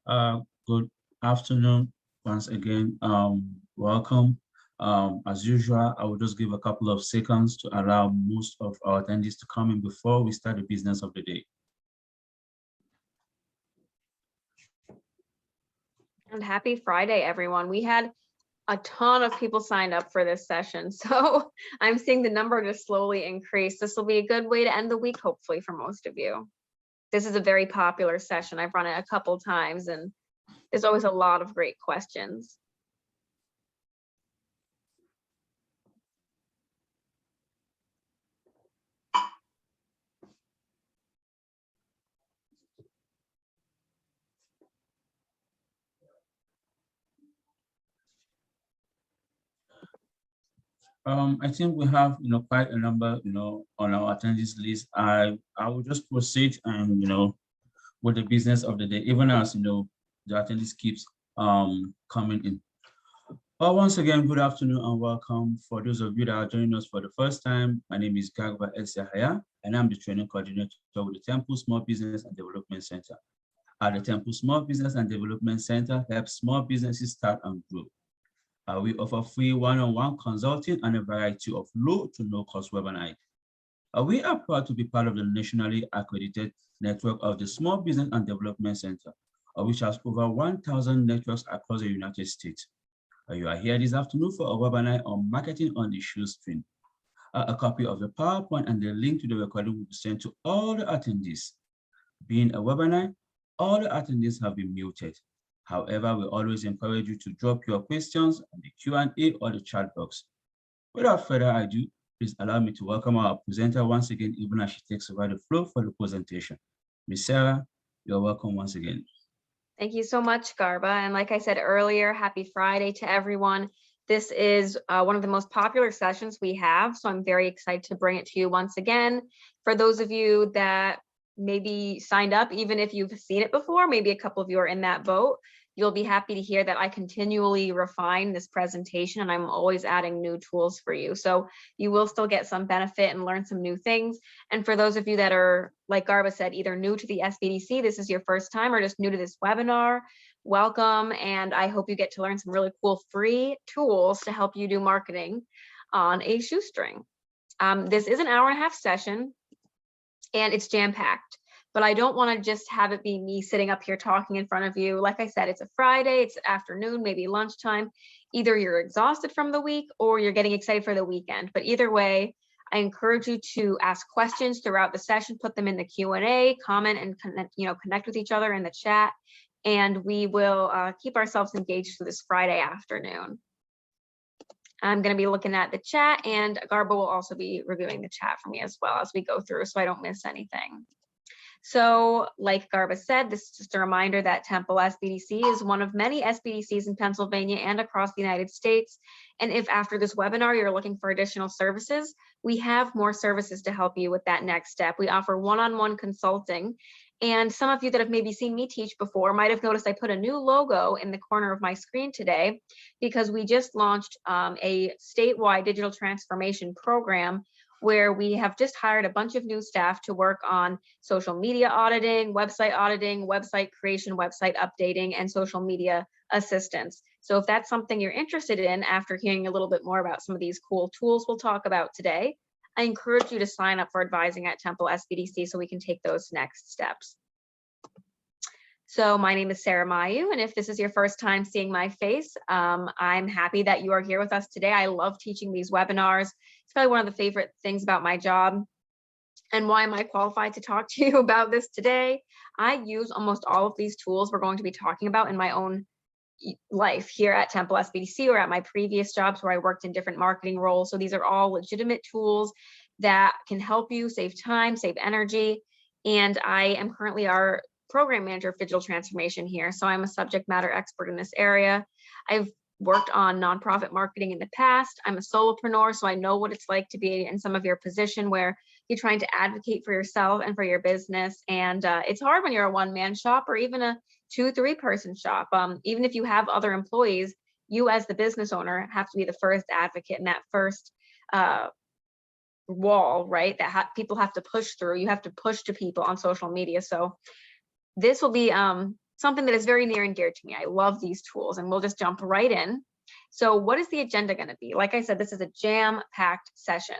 Good afternoon once again. Welcome. As usual, I will just give a couple of seconds to allow most of our attendees to come in before we start the business of the day. And happy Friday, everyone. We had a ton of people signed up for this session, so I'm seeing the number just slowly increase. This will be a good way to end the week, hopefully, for most of you. This is a very popular session. I've run it a couple times, and there's always a lot of great questions. I think we have, quite a number, on our attendees list. I will just proceed and, with the business of the day, even as, the attendees keeps coming in. Once again, good afternoon and welcome. For those of you that are joining us for the first time, my name is Gagba Elsahaya, and I'm the training coordinator with the Temple Small Business and Development Center. At the Temple Small Business and Development Center helps small businesses start and grow. We offer free one-on-one consulting and a variety of low to no cost webinars. We are proud to be part of the nationally accredited network of the Small Business and Development Center, which has over 1,000 networks across the United States. You are here this afternoon for a webinar on marketing on the shoestring. A copy of the PowerPoint and the link to the recording will be sent to all the attendees. Being a webinar, all the attendees have been muted. However, we always encourage you to drop your questions in the Q&A or the chat box. Without further ado, please allow me to welcome our presenter once again, even as she takes over the floor for the presentation. Ms. Sarah, you're welcome once again. Thank you so much, Garba. And like I said earlier, happy Friday to everyone. This is one of the most popular sessions we have, so I'm very excited to bring it to you once again. For those of you that maybe signed up, even if you've seen it before, maybe a couple of you are in that boat, you'll be happy to hear that I continually refine this presentation and I'm always adding new tools for you. So you will still get some benefit and learn some new things. And for those of you that are, like Garba said, either new to the SBDC, this is your first time, or just new to this webinar, welcome. And I hope you get to learn some really cool free tools to help you do marketing on a shoestring. This is an hour-and-a-half session and it's jam-packed. But I don't want to just have it be me sitting up here talking in front of you. Like I said, it's a Friday, it's afternoon, maybe lunchtime. Either you're exhausted from the week or you're getting excited for the weekend. But either way, I encourage you to ask questions throughout the session, put them in the Q&A, comment and connect with each other in the chat. And we will keep ourselves engaged for this Friday afternoon. I'm going to be looking at the chat, and Garba will also be reviewing the chat for me as well as we go through, so I don't miss anything. So like Garba said, this is just a reminder that Temple SBDC is one of many SBDCs in Pennsylvania and across the United States. And if after this webinar, you're looking for additional services, we have more services to help you with that next step. We offer one-on-one consulting. And some of you that have maybe seen me teach before might have noticed I put a new logo in the corner of my screen today because we just launched a statewide digital transformation program where we have just hired a bunch of new staff to work on social media auditing, website creation, website updating, and social media assistance. So if that's something you're interested in after hearing a little bit more about some of these cool tools we'll talk about today, I encourage you to sign up for advising at Temple SBDC so we can take those next steps. So my name is Sarah Mayu, and if this is your first time seeing my face, I'm happy that you are here with us today. I love teaching these webinars. It's probably one of the favorite things about my job. And why am I qualified to talk to you about this today? I use almost all of these tools we're going to be talking about in my own life here at Temple SBDC or at my previous jobs where I worked in different marketing roles. So these are all legitimate tools that can help you save time, save energy. And I am currently our program manager of digital transformation here. So I'm a subject matter expert in this area. I've worked on nonprofit marketing in the past. I'm a solopreneur, so I know what it's like to be in some of your position where you're trying to advocate for yourself and for your business. And it's hard when you're a one-man shop or even a 2-3 person shop. Even if you have other employees, you as the business owner have to be the first advocate and that first wall, right? That people have to push through. You have to push to people on social media. So this will be something that is very near and dear to me. I love these tools, and we'll just jump right in. So what is the agenda going to be? Like I said, this is a jam-packed session.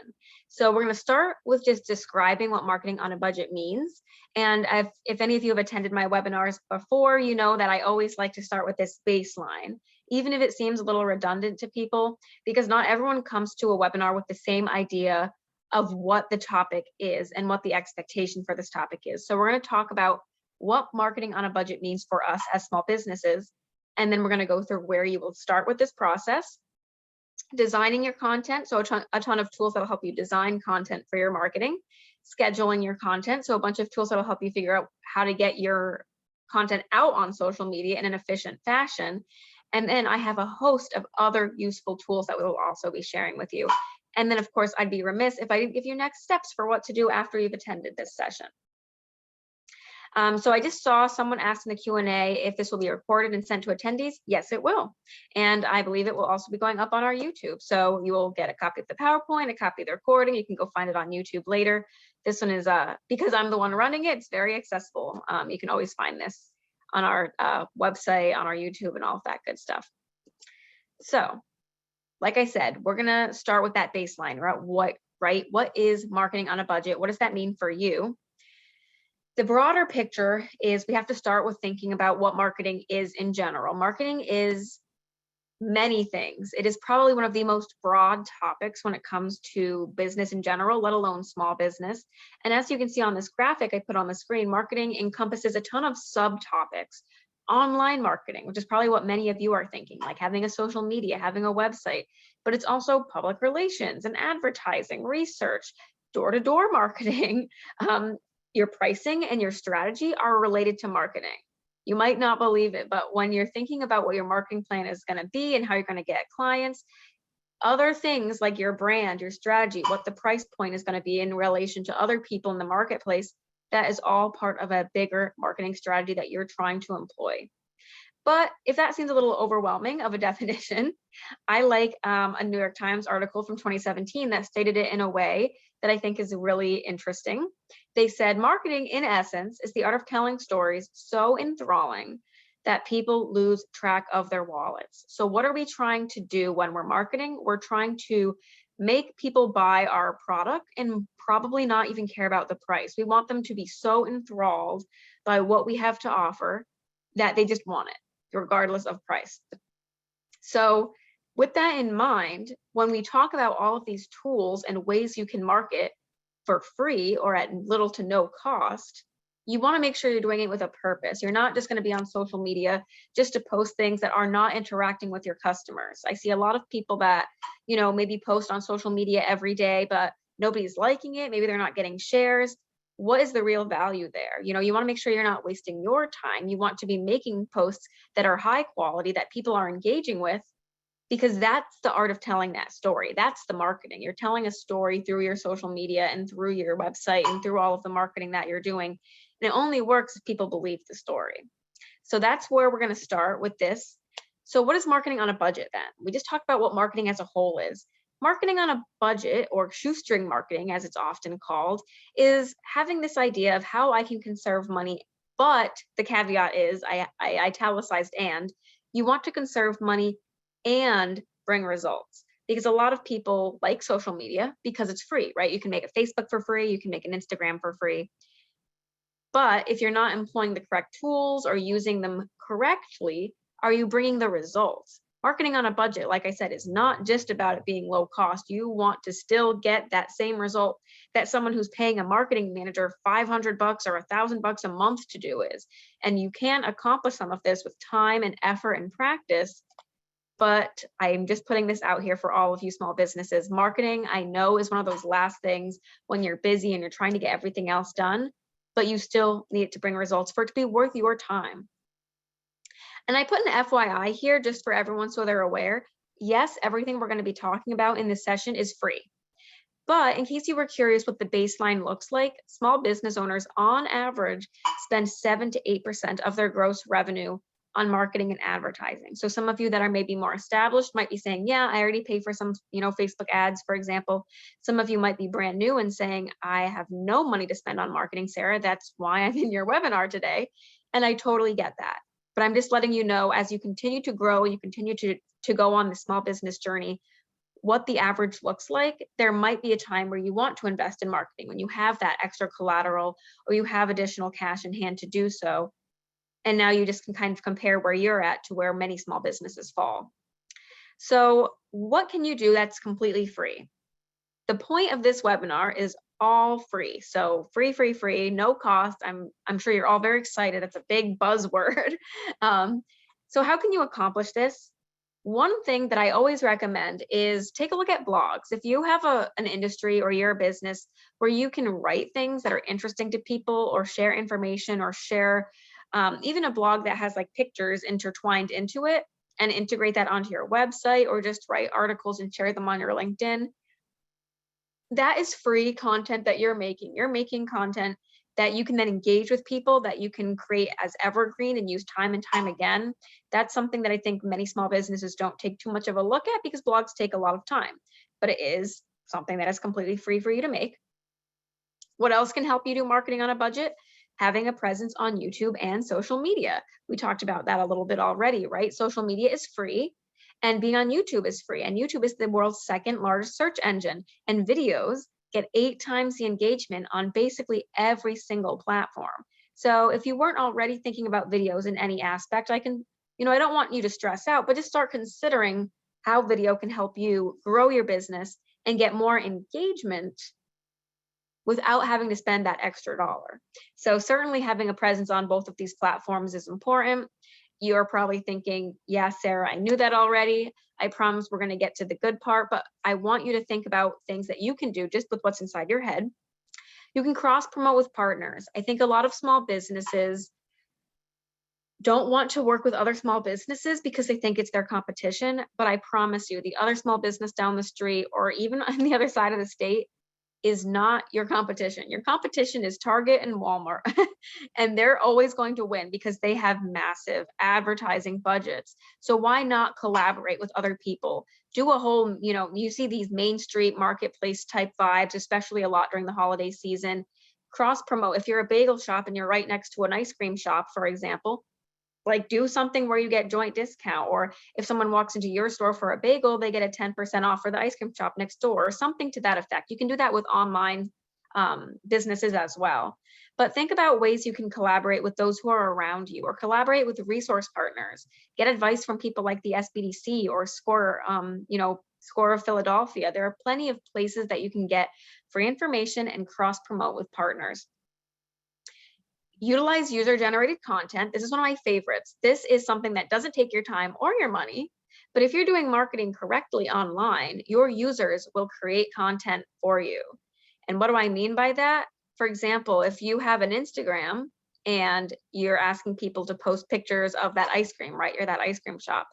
So we're going to start with just describing what marketing on a budget means. And if any of you have attended my webinars before, you know that I always like to start with this baseline, even if it seems a little redundant to people, because not everyone comes to a webinar with the same idea of what the topic is and what the expectation for this topic is. So we're going to talk about what marketing on a budget means for us as small businesses. And then we're going to go through where you will start with this process, designing your content. So a ton of tools that will help you design content for your marketing, scheduling your content. So a bunch of tools that will help you figure out how to get your content out on social media in an efficient fashion. And then I have a host of other useful tools that we will also be sharing with you. And then of course, I'd be remiss if I didn't give you next steps for what to do after you've attended this session. So I just saw someone ask in the Q&A if this will be recorded and sent to attendees. Yes, it will. And I believe it will also be going up on our YouTube. So you will get a copy of the PowerPoint, a copy of the recording. You can go find it on YouTube later. This one is, because I'm the one running it, it's very accessible. You can always find this on our website, on our YouTube, and all of that good stuff. So, like I said, we're gonna start with that baseline, right? What is marketing on a budget? What does that mean for you? The broader picture is we have to start with thinking about what marketing is in general. Marketing is many things. It is probably one of the most broad topics when it comes to business in general, let alone small business. And as you can see on this graphic I put on the screen, marketing encompasses a ton of subtopics. Online marketing, which is probably what many of you are thinking, like having a social media, having a website, but it's also public relations and advertising, research, door-to-door marketing. Your pricing and your strategy are related to marketing. You might not believe it, but when you're thinking about what your marketing plan is going to be and how you're going to get clients, other things like your brand, your strategy, what the price point is going to be in relation to other people in the marketplace, that is all part of a bigger marketing strategy that you're trying to employ. But if that seems a little overwhelming of a definition, I like a New York Times article from 2017 that stated it in a way that I think is really interesting. They said, marketing in essence is the art of telling stories so enthralling that people lose track of their wallets. So what are we trying to do when we're marketing? We're trying to make people buy our product and probably not even care about the price. We want them to be so enthralled by what we have to offer that they just want it, regardless of price. So with that in mind, when we talk about all of these tools and ways you can market for free or at little to no cost, you want to make sure you're doing it with a purpose. You're not just going to be on social media just to post things that are not interacting with your customers. I see a lot of people that, you know, maybe post on social media every day, but nobody's liking it. Maybe they're not getting shares. What is the real value there? You know, you want to make sure you're not wasting your time. You want to be making posts that are high quality, that people are engaging with, because that's the art of telling that story. That's the marketing. You're telling a story through your social media and through your website and through all of the marketing that you're doing. And it only works if people believe the story. So that's where we're going to start with this. So what is marketing on a budget then? We just talked about what marketing as a whole is. Marketing on a budget, or shoestring marketing as it's often called, is having this idea of how I can conserve money. But the caveat is, I italicized and, you want to conserve money and bring results. Because a lot of people like social media because it's free, right? You can make a Facebook for free, you can make an Instagram for free. But if you're not employing the correct tools or using them correctly, are you bringing the results? Marketing on a budget, like I said, is not just about it being low cost. You want to still get that same result that someone who's paying a marketing manager $500 or $1,000 a month to do is. And you can accomplish some of this with time and effort and practice. But I'm just putting this out here for all of you small businesses. Marketing, I know, is one of those last things when you're busy and you're trying to get everything else done, but you still need to bring results for it to be worth your time. And I put an FYI here just for everyone so they're aware. Yes, everything we're going to be talking about in this session is free. But in case you were curious what the baseline looks like, small business owners on average spend 7 to 8% of their gross revenue on marketing and advertising. So some of you that are maybe more established might be saying, yeah, I already pay for some, Facebook ads, for example. Some of you might be brand new and saying, I have no money to spend on marketing, Sarah. That's why I'm in your webinar today. And I totally get that. But I'm just letting you know, as you continue to grow and you continue to go on the small business journey, what the average looks like. There might be a time where you want to invest in marketing when you have that extra collateral or you have additional cash in hand to do so. And now you just can kind of compare where you're at to where many small businesses fall. So what can you do that's completely free? The point of this webinar is all free. So free, no cost. I'm sure you're all very excited. That's a big buzzword. So how can you accomplish this? One thing that I always recommend is take a look at blogs. If you have an industry or you're a business where you can write things that are interesting to people or share information or share even a blog that has like pictures intertwined into it and integrate that onto your website, or just write articles and share them on your LinkedIn. That is free content that you're making. You're making content that you can then engage with people, that you can create as evergreen and use time and time again. That's something that I think many small businesses don't take too much of a look at because blogs take a lot of time, but it is something that is completely free for you to make. What else can help you do marketing on a budget? Having a presence on YouTube and social media. We talked about that a little bit already, right? Social media is free and being on YouTube is free. And YouTube is the world's second largest search engine, and videos get 8 times the engagement on basically every single platform. So if you weren't already thinking about videos in any aspect, I don't want you to stress out, but just start considering how video can help you grow your business and get more engagement without having to spend that extra dollar. So certainly having a presence on both of these platforms is important. You're probably thinking, yeah, Sarah, I knew that already. I promise we're going to get to the good part, but I want you to think about things that you can do just with what's inside your head. You can cross promote with partners. I think a lot of small businesses don't want to work with other small businesses because they think it's their competition, but I promise you, the other small business down the street or even on the other side of the state is not your competition. Your competition is Target and Walmart, and they're always going to win because they have massive advertising budgets. So why not collaborate with other people? Do a whole, you see these Main Street marketplace type vibes, especially a lot during the holiday season. Cross promote. If you're a bagel shop and you're right next to an ice cream shop, for example, like do something where you get joint discount, or if someone walks into your store for a bagel, they get a 10% off for the ice cream shop next door, or something to that effect. You can do that with online businesses as well. But think about ways you can collaborate with those who are around you, or collaborate with resource partners. Get advice from people like the SBDC or SCORE, SCORE of Philadelphia. There are plenty of places that you can get free information and cross promote with partners. Utilize user-generated content. This is one of my favorites. This is something that doesn't take your time or your money, but if you're doing marketing correctly online, your users will create content for you. And what do I mean by that? For example, if you have an Instagram and you're asking people to post pictures of that ice cream, right? You're that ice cream shop.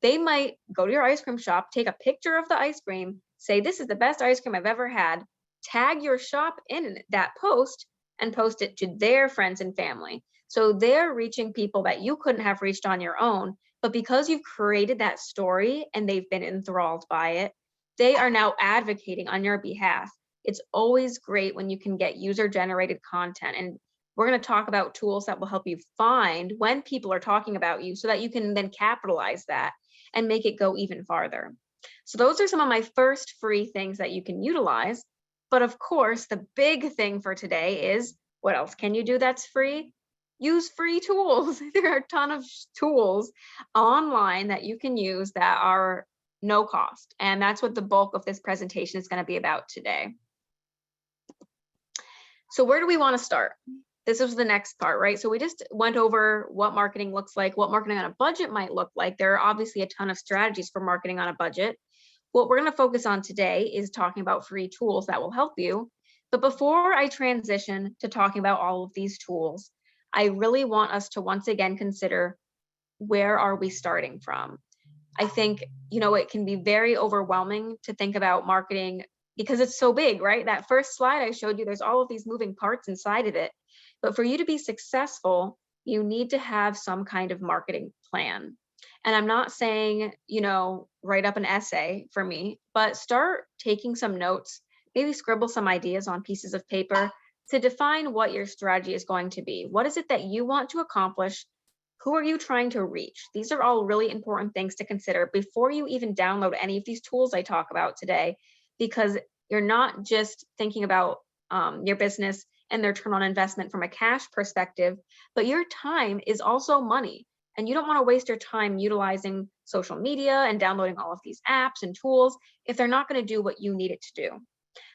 They might go to your ice cream shop, take a picture of the ice cream, say, this is the best ice cream I've ever had, tag your shop in that post, and post it to their friends and family. So they're reaching people that you couldn't have reached on your own, but because you've created that story and they've been enthralled by it, they are now advocating on your behalf. It's always great when you can get user-generated content. And we're going to talk about tools that will help you find when people are talking about you so that you can then capitalize that and make it go even farther. So those are some of my first free things that you can utilize. But of course, the big thing for today is, what else can you do that's free? Use free tools. There are a ton of tools online that you can use that are no cost. And that's what the bulk of this presentation is going to be about today. So where do we want to start? This is the next part, right? So we just went over what marketing looks like, what marketing on a budget might look like. There are obviously a ton of strategies for marketing on a budget. What we're going to focus on today is talking about free tools that will help you. But before I transition to talking about all of these tools, I really want us to once again consider, where are we starting from? I think, it can be very overwhelming to think about marketing because it's so big, right? That first slide I showed you, there's all of these moving parts inside of it. But for you to be successful, you need to have some kind of marketing plan. And I'm not saying, write up an essay for me, but start taking some notes, maybe scribble some ideas on pieces of paper to define what your strategy is going to be. What is it that you want to accomplish Who are you trying to reach? These are all really important things to consider before you even download any of these tools I talk about today, because you're not just thinking about your business and their return on investment from a cash perspective, but your time is also money. And you don't want to waste your time utilizing social media and downloading all of these apps and tools if they're not going to do what you need it to do.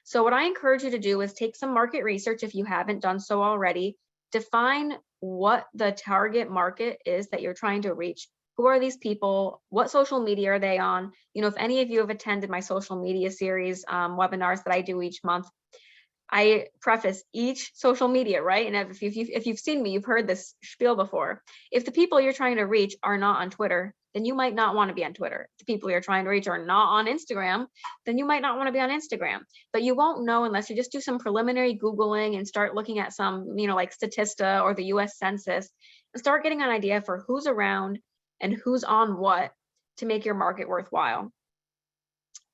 So what I encourage you to do is take some market research if you haven't done so already. Define what the target market is that you're trying to reach. Who are these people? What social media are they on? You know, if any of you have attended my social media series webinars that I do each month, I preface each social media, right? And if you've seen me, you've heard this spiel before. If the people you're trying to reach are not on Twitter, then you might not want to be on Twitter. If the people you're trying to reach are not on Instagram, then you might not want to be on Instagram. But you won't know unless you just do some preliminary Googling and start looking at some, you know, like Statista or the US Census, and start getting an idea for who's around and who's on what to make your market worthwhile.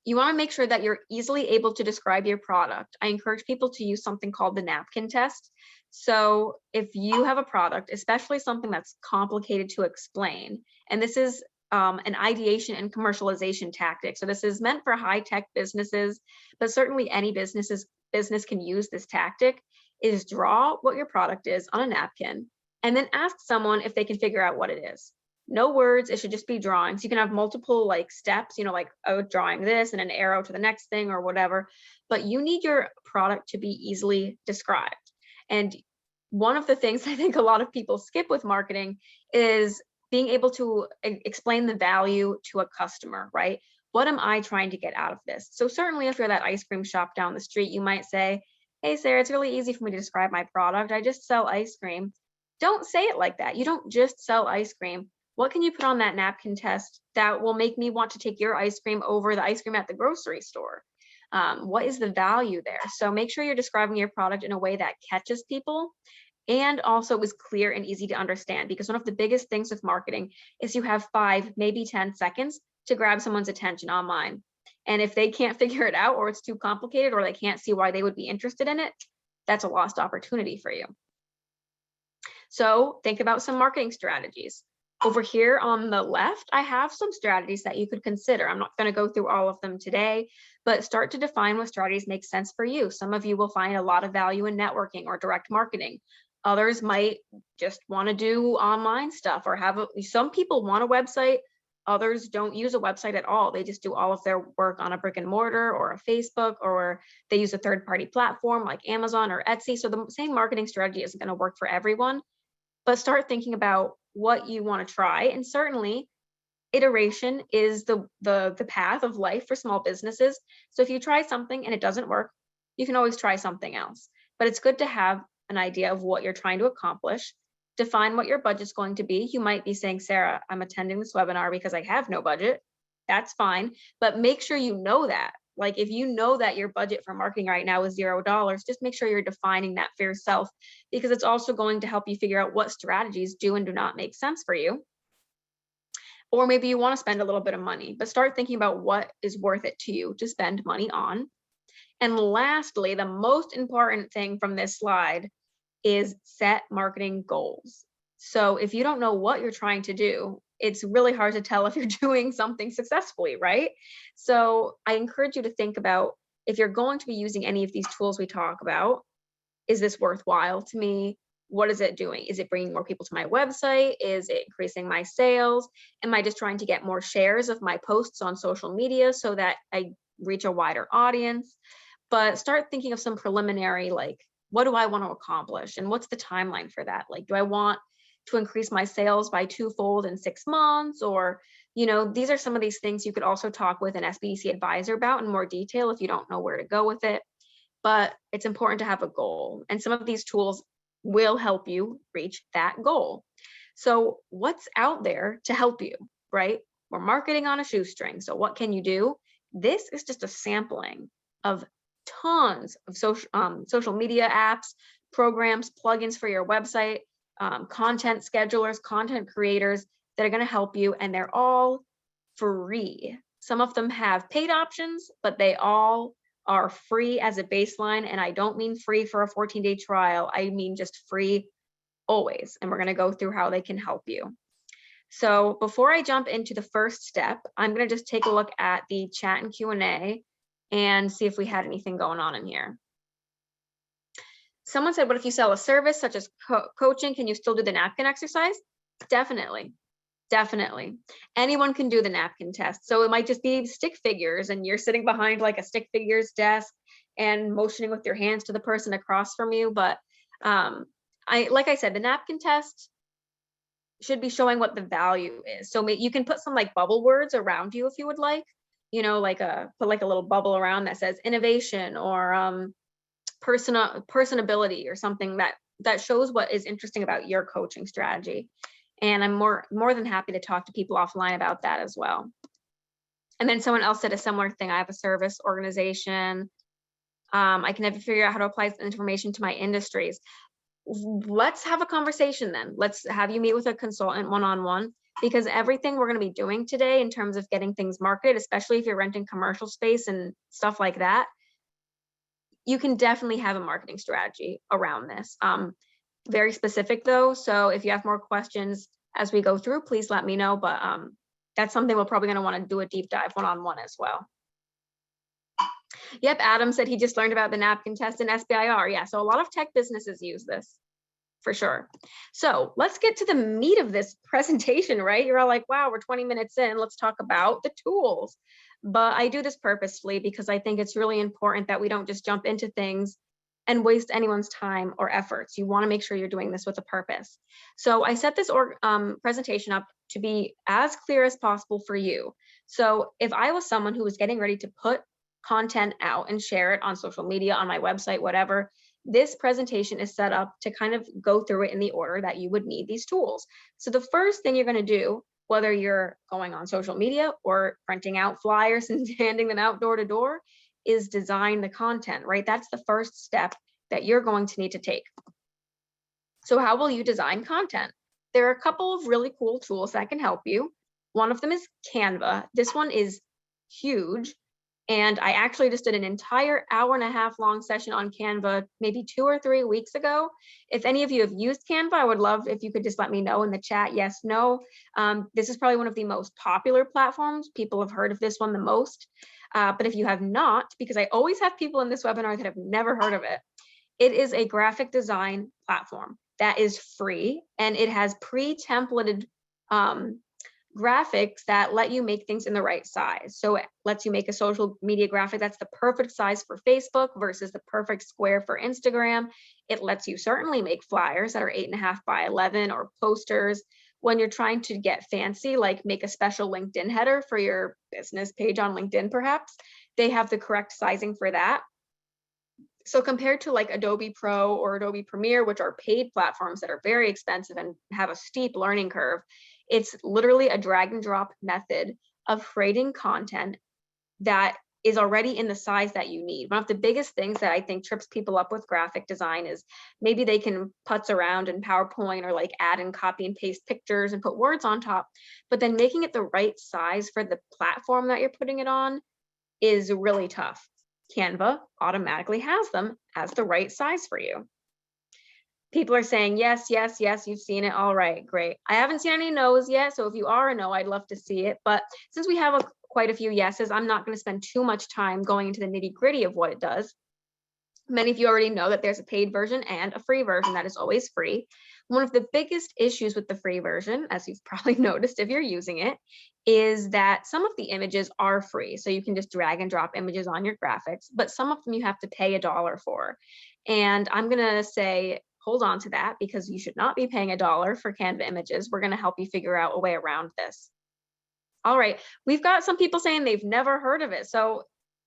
You want to make sure that you're easily able to describe your product. I encourage people to use something called the Napkin Test. So if you have a product, especially something that's complicated to explain, and this is an ideation and commercialization tactic. So this is meant for high-tech businesses, but certainly any business can use this tactic, is draw what your product is on a napkin and then ask someone if they can figure out what it is. No words, it should just be drawings. You can have multiple like steps, you know, like drawing this and an arrow to the next thing or whatever, but you need your product to be easily described. And one of the things I think a lot of people skip with marketing is being able to explain the value to a customer, right? What am I trying to get out of this? So certainly if you're that ice cream shop down the street, you might say, hey, Sarah, it's really easy for me to describe my product. I just sell ice cream. Don't say it like that. You don't just sell ice cream. What can you put on that napkin test that will make me want to take your ice cream over the ice cream at the grocery store? What is the value there? So make sure you're describing your product in a way that catches people and also is clear and easy to understand, because one of the biggest things with marketing is you have 5, maybe 10 seconds to grab someone's attention online. And if they can't figure it out, or it's too complicated, or they can't see why they would be interested in it, that's a lost opportunity for you. So think about some marketing strategies. Over here on the left, I have some strategies that you could consider. I'm not going to go through all of them today, but start to define what strategies make sense for you. Some of you will find a lot of value in networking or direct marketing. Others might just want to do online stuff or some people want a website. Others don't use a website at all. They just do all of their work on a brick and mortar or a Facebook, or they use a third-party platform like Amazon or Etsy. So the same marketing strategy isn't going to work for everyone, but start thinking about what you want to try. And certainly iteration is the path of life for small businesses. So if you try something and it doesn't work, you can always try something else. But it's good to have an idea of what you're trying to accomplish. Define what your budget's going to be. You might be saying, Sarah, I'm attending this webinar because I have no budget. That's fine. But make sure you know that. Like if you know that your budget for marketing right now is $0, just make sure you're defining that for yourself, because it's also going to help you figure out what strategies do and do not make sense for you. Or maybe you want to spend a little bit of money, but start thinking about what is worth it to you to spend money on. And lastly, the most important thing from this slide is set marketing goals. So if you don't know what you're trying to do, it's really hard to tell if you're doing something successfully, right? So I encourage you to think about, if you're going to be using any of these tools we talk about, is this worthwhile to me? What is it doing? Is it bringing more people to my website? Is it increasing my sales? Am I just trying to get more shares of my posts on social media so that I reach a wider audience? But start thinking of some preliminary, like, what do I want to accomplish? And what's the timeline for that? Like, do I want to increase my sales by 2-fold in 6 months? Or, you know, these are some of these things you could also talk with an SBDC advisor about in more detail if you don't know where to go with it. But it's important to have a goal. And some of these tools will help you reach that goal. So what's out there to help you, right? We're marketing on a shoestring. So what can you do? This is just a sampling of tons of social media apps, programs, plugins for your website, content schedulers, content creators that are going to help you. And they're all free. Some of them have paid options, but they all are free as a baseline. And I don't mean free for a 14-day trial. I mean just free always. And we're going to go through how they can help you. So before I jump into the first step, I'm going to just take a look at the chat and Q&A and see if we had anything going on in here. Someone said, what if you sell a service such as coaching? Can you still do the napkin exercise? Definitely. Definitely. Anyone can do the napkin test. So it might just be stick figures and you're sitting behind like a stick figures desk and motioning with your hands to the person across from you. But like I said, the napkin test should be showing what the value is. So you can put some like bubble words around you if you would like, you know, like put like a little bubble around that says innovation or personability or something that shows what is interesting about your coaching strategy. And I'm more than happy to talk to people offline about that as well. And then someone else said a similar thing. I have a service organization. I can never figure out how to apply this information to my industries. Let's have a conversation then. Let's have you meet with a consultant one-on-one, because everything we're going to be doing today in terms of getting things marketed, especially if you're renting commercial space and stuff like that, you can definitely have a marketing strategy around this. Very specific though. So if you have more questions as we go through, please let me know. But that's something we're probably going to want to do a deep dive one-on-one as well. Yep, Adam said he just learned about the napkin test in SBIR. Yeah, so a lot of tech businesses use this for sure. So let's get to the meat of this presentation, right? You're all like, wow, we're 20 minutes in. Let's talk about the tools. But I do this purposefully because I think it's really important that we don't just jump into things and waste anyone's time or efforts. You want to make sure you're doing this with a purpose. So I set this presentation up to be as clear as possible for you. So if I was someone who was getting ready to put content out and share it on social media, on my website, whatever, this presentation is set up to kind of go through it in the order that you would need these tools. So the first thing you're going to do, whether you're going on social media or printing out flyers and handing them out door to door, is design the content, right? That's the first step that you're going to need to take. So how will you design content? There are a couple of really cool tools that can help you. One of them is Canva. This one is huge. And I actually just did an entire hour-and-a-half long session on Canva maybe 2 or 3 weeks ago. If any of you have used Canva, I would love if you could just let me know in the chat, yes, no. This is probably one of the most popular platforms. People have heard of this one the most. But if you have not, because I always have people in this webinar that have never heard of it, it is a graphic design platform that is free, and it has pre-templated graphics that let you make things in the right size. So it lets you make a social media graphic that's the perfect size for Facebook versus the perfect square for Instagram. It lets you certainly make flyers that are 8.5 by 11 or posters. When you're trying to get fancy, like make a special LinkedIn header for your business page on LinkedIn, perhaps, they have the correct sizing for that. So compared to like Adobe Pro or Adobe Premiere, which are paid platforms that are very expensive and have a steep learning curve, it's literally a drag and drop method of creating content that is already in the size that you need. One of the biggest things that I think trips people up with graphic design is maybe they can putz around in PowerPoint or like add and copy and paste pictures and put words on top, but then making it the right size for the platform that you're putting it on is really tough. Canva automatically has them as the right size for you. People are saying, yes, yes, yes, you've seen it. All right, great. I haven't seen any no's yet. So if you are a no, I'd love to see it. But since we have quite a few yeses, I'm not going to spend too much time going into the nitty gritty of what it does. Many of you already know that there's a paid version and a free version that is always free. One of the biggest issues with the free version, as you've probably noticed if you're using it, is that some of the images are free. So you can just drag and drop images on your graphics, but some of them you have to pay $1 for. And I'm going to say, hold on to that, because you should not be paying $1 for Canva images. We're going to help you figure out a way around this. All right, we've got some people saying they've never heard of it. So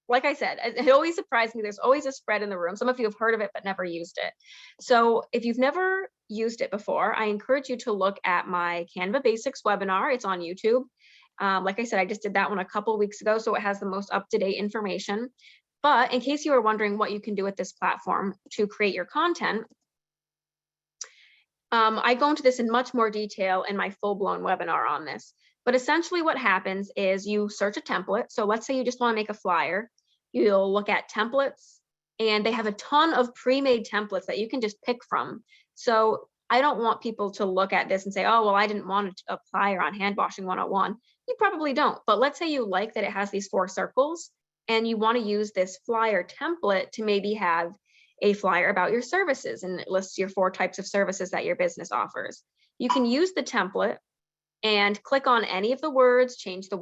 like I said, it always surprised me. There's always a spread in the room. Some of you have heard of it, but never used it. So if you've never used it before, I encourage you to look at my Canva Basics webinar. It's on YouTube. Like I said, I just did that one a couple of weeks ago, so it has the most up-to-date information. But in case you are wondering what you can do with this platform to create your content, I go into this in much more detail in my full-blown webinar on this. But essentially what happens is you search a template. So let's say you just want to make a flyer. You'll look at templates, and they have a ton of pre-made templates that you can just pick from. So I don't want people to look at this and say, oh, well, I didn't want to apply on hand washing 101. You probably don't, but let's say you like that it has these 4 circles and you want to use this flyer template to maybe have a flyer about your services, and it lists your 4 types of services that your business offers. You can use the template and click on any of the words, change the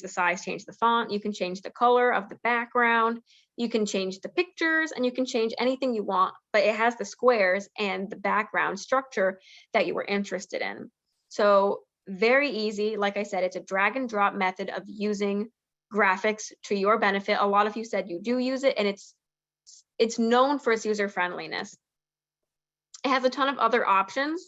size, change the font. You can change the color of the background. You can change the pictures, and you can change anything you want, but it has the squares and the background structure that you were interested in. So very easy. Like I said, it's a drag and drop method of using graphics to your benefit. A lot of you said you do use it, and it's known for its user friendliness. It has a ton of other options,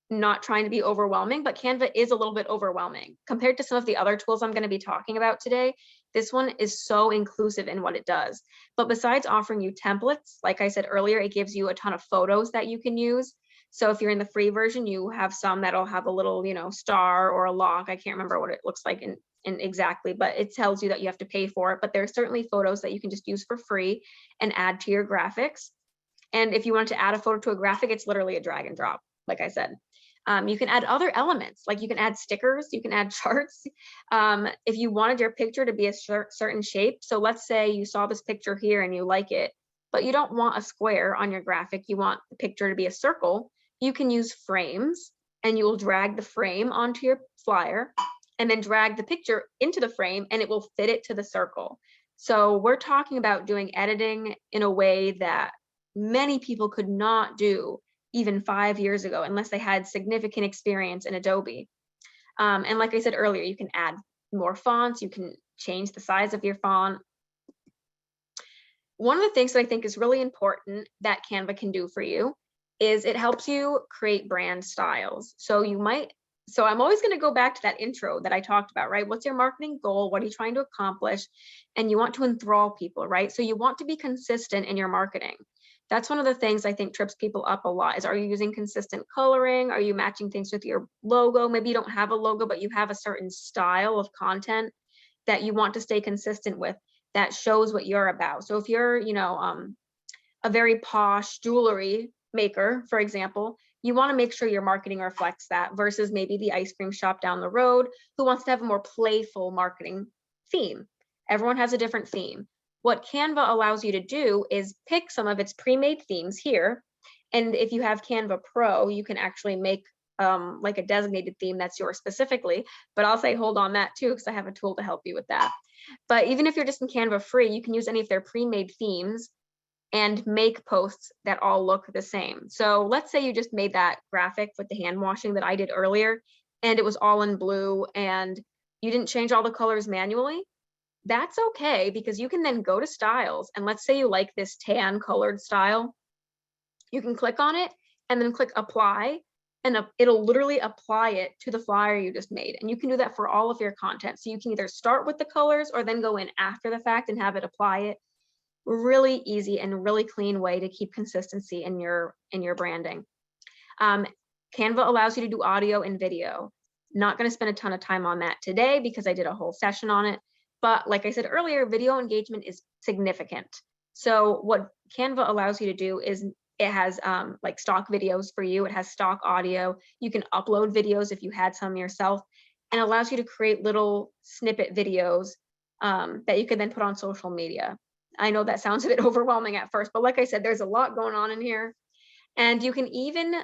not trying to be overwhelming, but Canva is a little bit overwhelming compared to some of the other tools I'm going to be talking about today. This one is so inclusive in what it does. But besides offering you templates, like I said earlier, it gives you a ton of photos that you can use. So if you're in the free version, you have some that'll have a little, star or a lock. I can't remember what it looks like in exactly, but it tells you that you have to pay for it. But there's certainly photos that you can just use for free and add to your graphics. And if you want to add a photo to a graphic, it's literally a drag and drop, like I said. You can add other elements, like you can add stickers, you can add charts. If you wanted your picture to be a certain shape, so let's say you saw this picture here and you like it, but you don't want a square on your graphic, you want the picture to be a circle, you can use frames, and you will drag the frame onto your flyer and then drag the picture into the frame, and it will fit it to the circle. So we're talking about doing editing in a way that many people could not do even 5 years ago, unless they had significant experience in Adobe. And like I said earlier, you can add more fonts, you can change the size of your font. One of the things that I think is really important that Canva can do for you is it helps you create brand styles. So I'm always going to go back to that intro that I talked about, right? What's your marketing goal? What are you trying to accomplish? And you want to enthrall people, right? So you want to be consistent in your marketing. That's one of the things I think trips people up a lot is, are you using consistent coloring? Are you matching things with your logo? Maybe you don't have a logo, but you have a certain style of content that you want to stay consistent with that shows what you're about. So if you're, a very posh jewelry maker, for example, you want to make sure your marketing reflects that versus maybe the ice cream shop down the road who wants to have a more playful marketing theme. Everyone has a different theme. What Canva allows you to do is pick some of its pre-made themes here. And if you have Canva Pro, you can actually make like a designated theme that's yours specifically. But I'll say hold on that too, because I have a tool to help you with that. But even if you're just in Canva free, you can use any of their pre-made themes and make posts that all look the same. So let's say you just made that graphic with the hand washing that I did earlier, and it was all in blue and you didn't change all the colors manually. That's okay, because you can then go to styles, and let's say you like this tan colored style. You can click on it and then click apply, and it'll literally apply it to the flyer you just made. And you can do that for all of your content. So you can either start with the colors or then go in after the fact and have it apply it. Really easy and really clean way to keep consistency in your branding. Canva allows you to do audio and video. Not going to spend a ton of time on that today because I did a whole session on it. But like I said earlier, video engagement is significant. So what Canva allows you to do is it has like stock videos for you. It has stock audio. You can upload videos if you had some yourself, and allows you to create little snippet videos that you can then put on social media. I know that sounds a bit overwhelming at first, but like I said, there's a lot going on in here. And you can even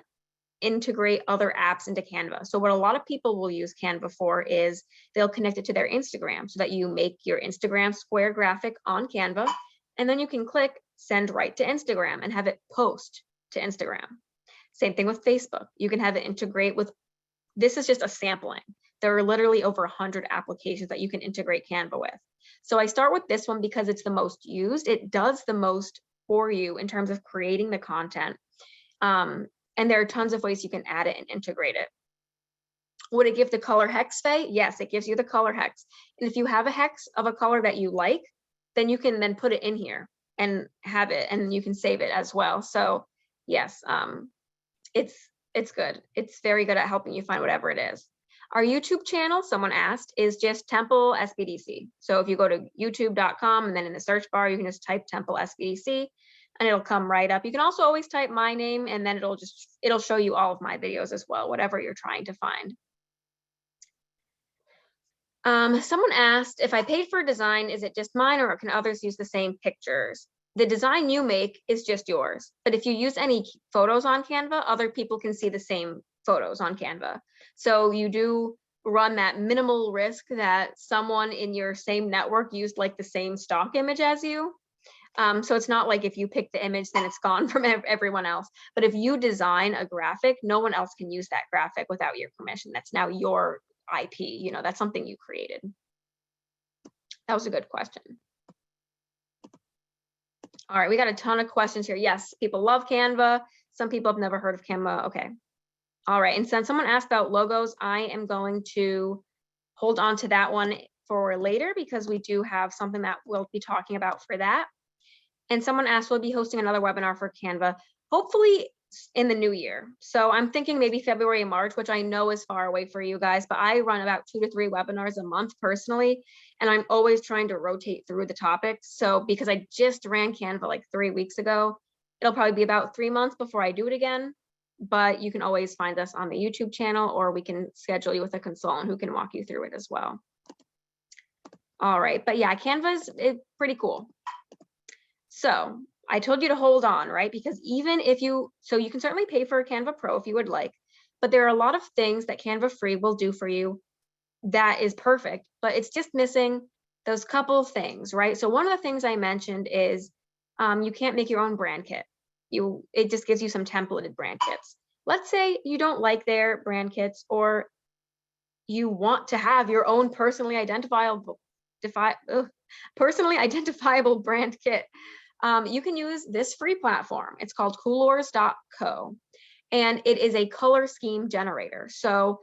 integrate other apps into Canva. So what a lot of people will use Canva for is they'll connect it to their Instagram so that you make your Instagram square graphic on Canva, and then you can click send right to Instagram and have it post to Instagram. Same thing with Facebook. You can have it integrate with, this is just a sampling. There are literally over 100 applications that you can integrate Canva with. So I start with this one because it's the most used. It does the most for you in terms of creating the content. And there are tons of ways you can add it and integrate it. Would it give the color hex, Faye? Yes, it gives you the color hex. And if you have a hex of a color that you like, then you can then put it in here and have it, and you can save it as well. So yes, it's good. It's very good at helping you find whatever it is. Our YouTube channel, someone asked, is just Temple SBDC. So if you go to youtube.com and then in the search bar, you can just type Temple SBDC. and it'll come right up. You can also always type my name, and then it'll show you all of my videos as well, whatever you're trying to find. Someone asked, if I paid for a design, is it just mine or can others use the same pictures? The design you make is just yours, but if you use any photos on Canva, other people can see the same photos on Canva. So you do run that minimal risk that someone in your same network used like the same stock image as you. So it's not like if you pick the image, then it's gone from everyone else. But if you design a graphic, no one else can use that graphic without your permission. That's now your IP, you know, that's something you created. That was a good question. All right, we got a ton of questions here. Yes, people love Canva. Some people have never heard of Canva. Okay. All right, and since someone asked about logos, I am going to hold on to that one for later because we do have something that we'll be talking about for that. And someone asked, we'll be hosting another webinar for Canva, hopefully in the new year. So I'm thinking maybe February and March, which I know is far away for you guys, but I run about 2 to 3 webinars a month personally, and I'm always trying to rotate through the topics. So because I just ran Canva like 3 weeks ago, it'll probably be about 3 months before I do it again, but you can always find us on the YouTube channel, or we can schedule you with a consultant who can walk you through it as well. All right, but yeah, Canva is pretty cool. So I told you to hold on, right? Because even if you can certainly pay for a Canva Pro if you would like, but there are a lot of things that Canva Free will do for you that is perfect, but it's just missing those couple of things, right? So one of the things I mentioned is you can't make your own brand kit. It just gives you some templated brand kits. Let's say you don't like their brand kits, or you want to have your own personally identifiable brand kit. You can use this free platform. It's called coolors.co, and it is a color scheme generator. So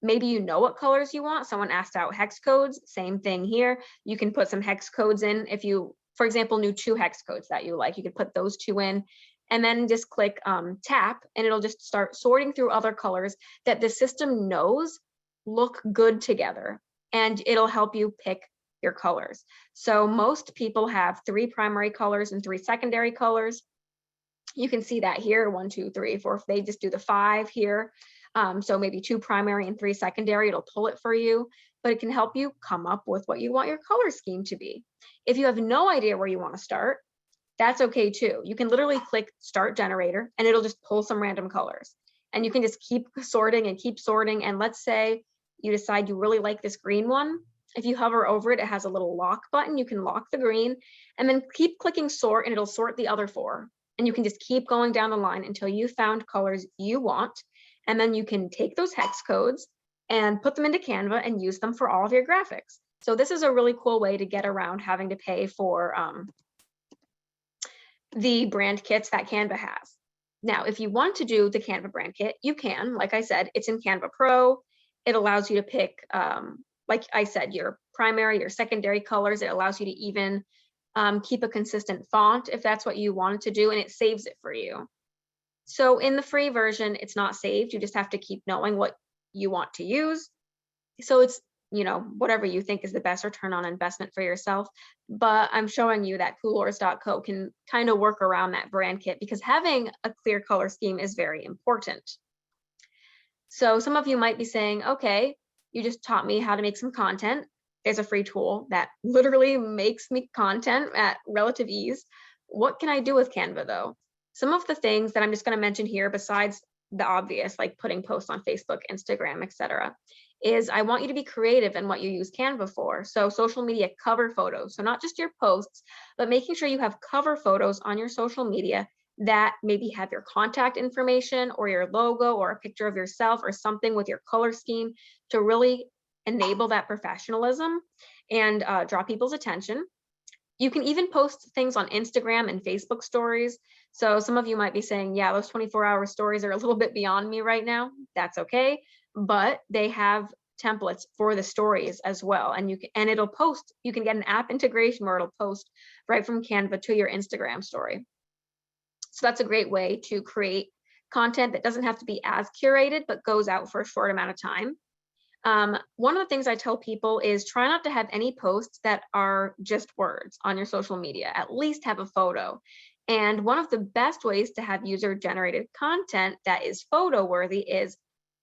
maybe you know what colors you want. Someone asked out hex codes, same thing here. You can put some hex codes in. If you, for example, knew 2 hex codes that you like, you could put those 2 in, and then just click tap, and it'll just start sorting through other colors that the system knows look good together, and it'll help you pick your colors. So most people have 3 primary colors and 3 secondary colors. You can see that here, 1, 2, 3, 4. If they just do the 5 here, so maybe 2 primary and 3 secondary, it'll pull it for you, but it can help you come up with what you want your color scheme to be. If you have no idea where you want to start, that's okay too. You can literally click start generator, and it'll just pull some random colors, and you can just keep sorting and keep sorting. And let's say you decide you really like this green one. If you hover over it, it has a little lock button. You can lock the green and then keep clicking sort, and it'll sort the other 4. And you can just keep going down the line until you found colors you want. And then you can take those hex codes and put them into Canva and use them for all of your graphics. So this is a really cool way to get around having to pay for the brand kits that Canva has. Now, if you want to do the Canva brand kit, you can. Like I said, it's in Canva Pro. It allows you to pick like I said, your primary, your secondary colors. It allows you to even keep a consistent font if that's what you wanted to do, and it saves it for you. So in the free version, it's not saved. You just have to keep knowing what you want to use. So it's, you know, whatever you think is the best return on investment for yourself. But I'm showing you that coolors.co can kind of work around that brand kit, because having a clear color scheme is very important. So some of you might be saying, okay, you just taught me how to make some content. There's a free tool that literally makes me content at relative ease. What can I do with Canva though? Some of the things that I'm just going to mention here, besides the obvious, like putting posts on Facebook, Instagram, etc., is I want you to be creative in what you use Canva for. So social media cover photos. So not just your posts, but making sure you have cover photos on your social media that maybe have your contact information or your logo or a picture of yourself or something with your color scheme to really enable that professionalism and draw people's attention. You can even post things on Instagram and Facebook stories. So some of you might be saying, yeah, those 24-hour stories are a little bit beyond me right now. That's okay, but they have templates for the stories as well. And it'll post, you can get an app integration where it'll post right from Canva to your Instagram story. So that's a great way to create content that doesn't have to be as curated, but goes out for a short amount of time. One of the things I tell people is try not to have any posts that are just words on your social media. At least have a photo. And one of the best ways to have user-generated content that is photo worthy is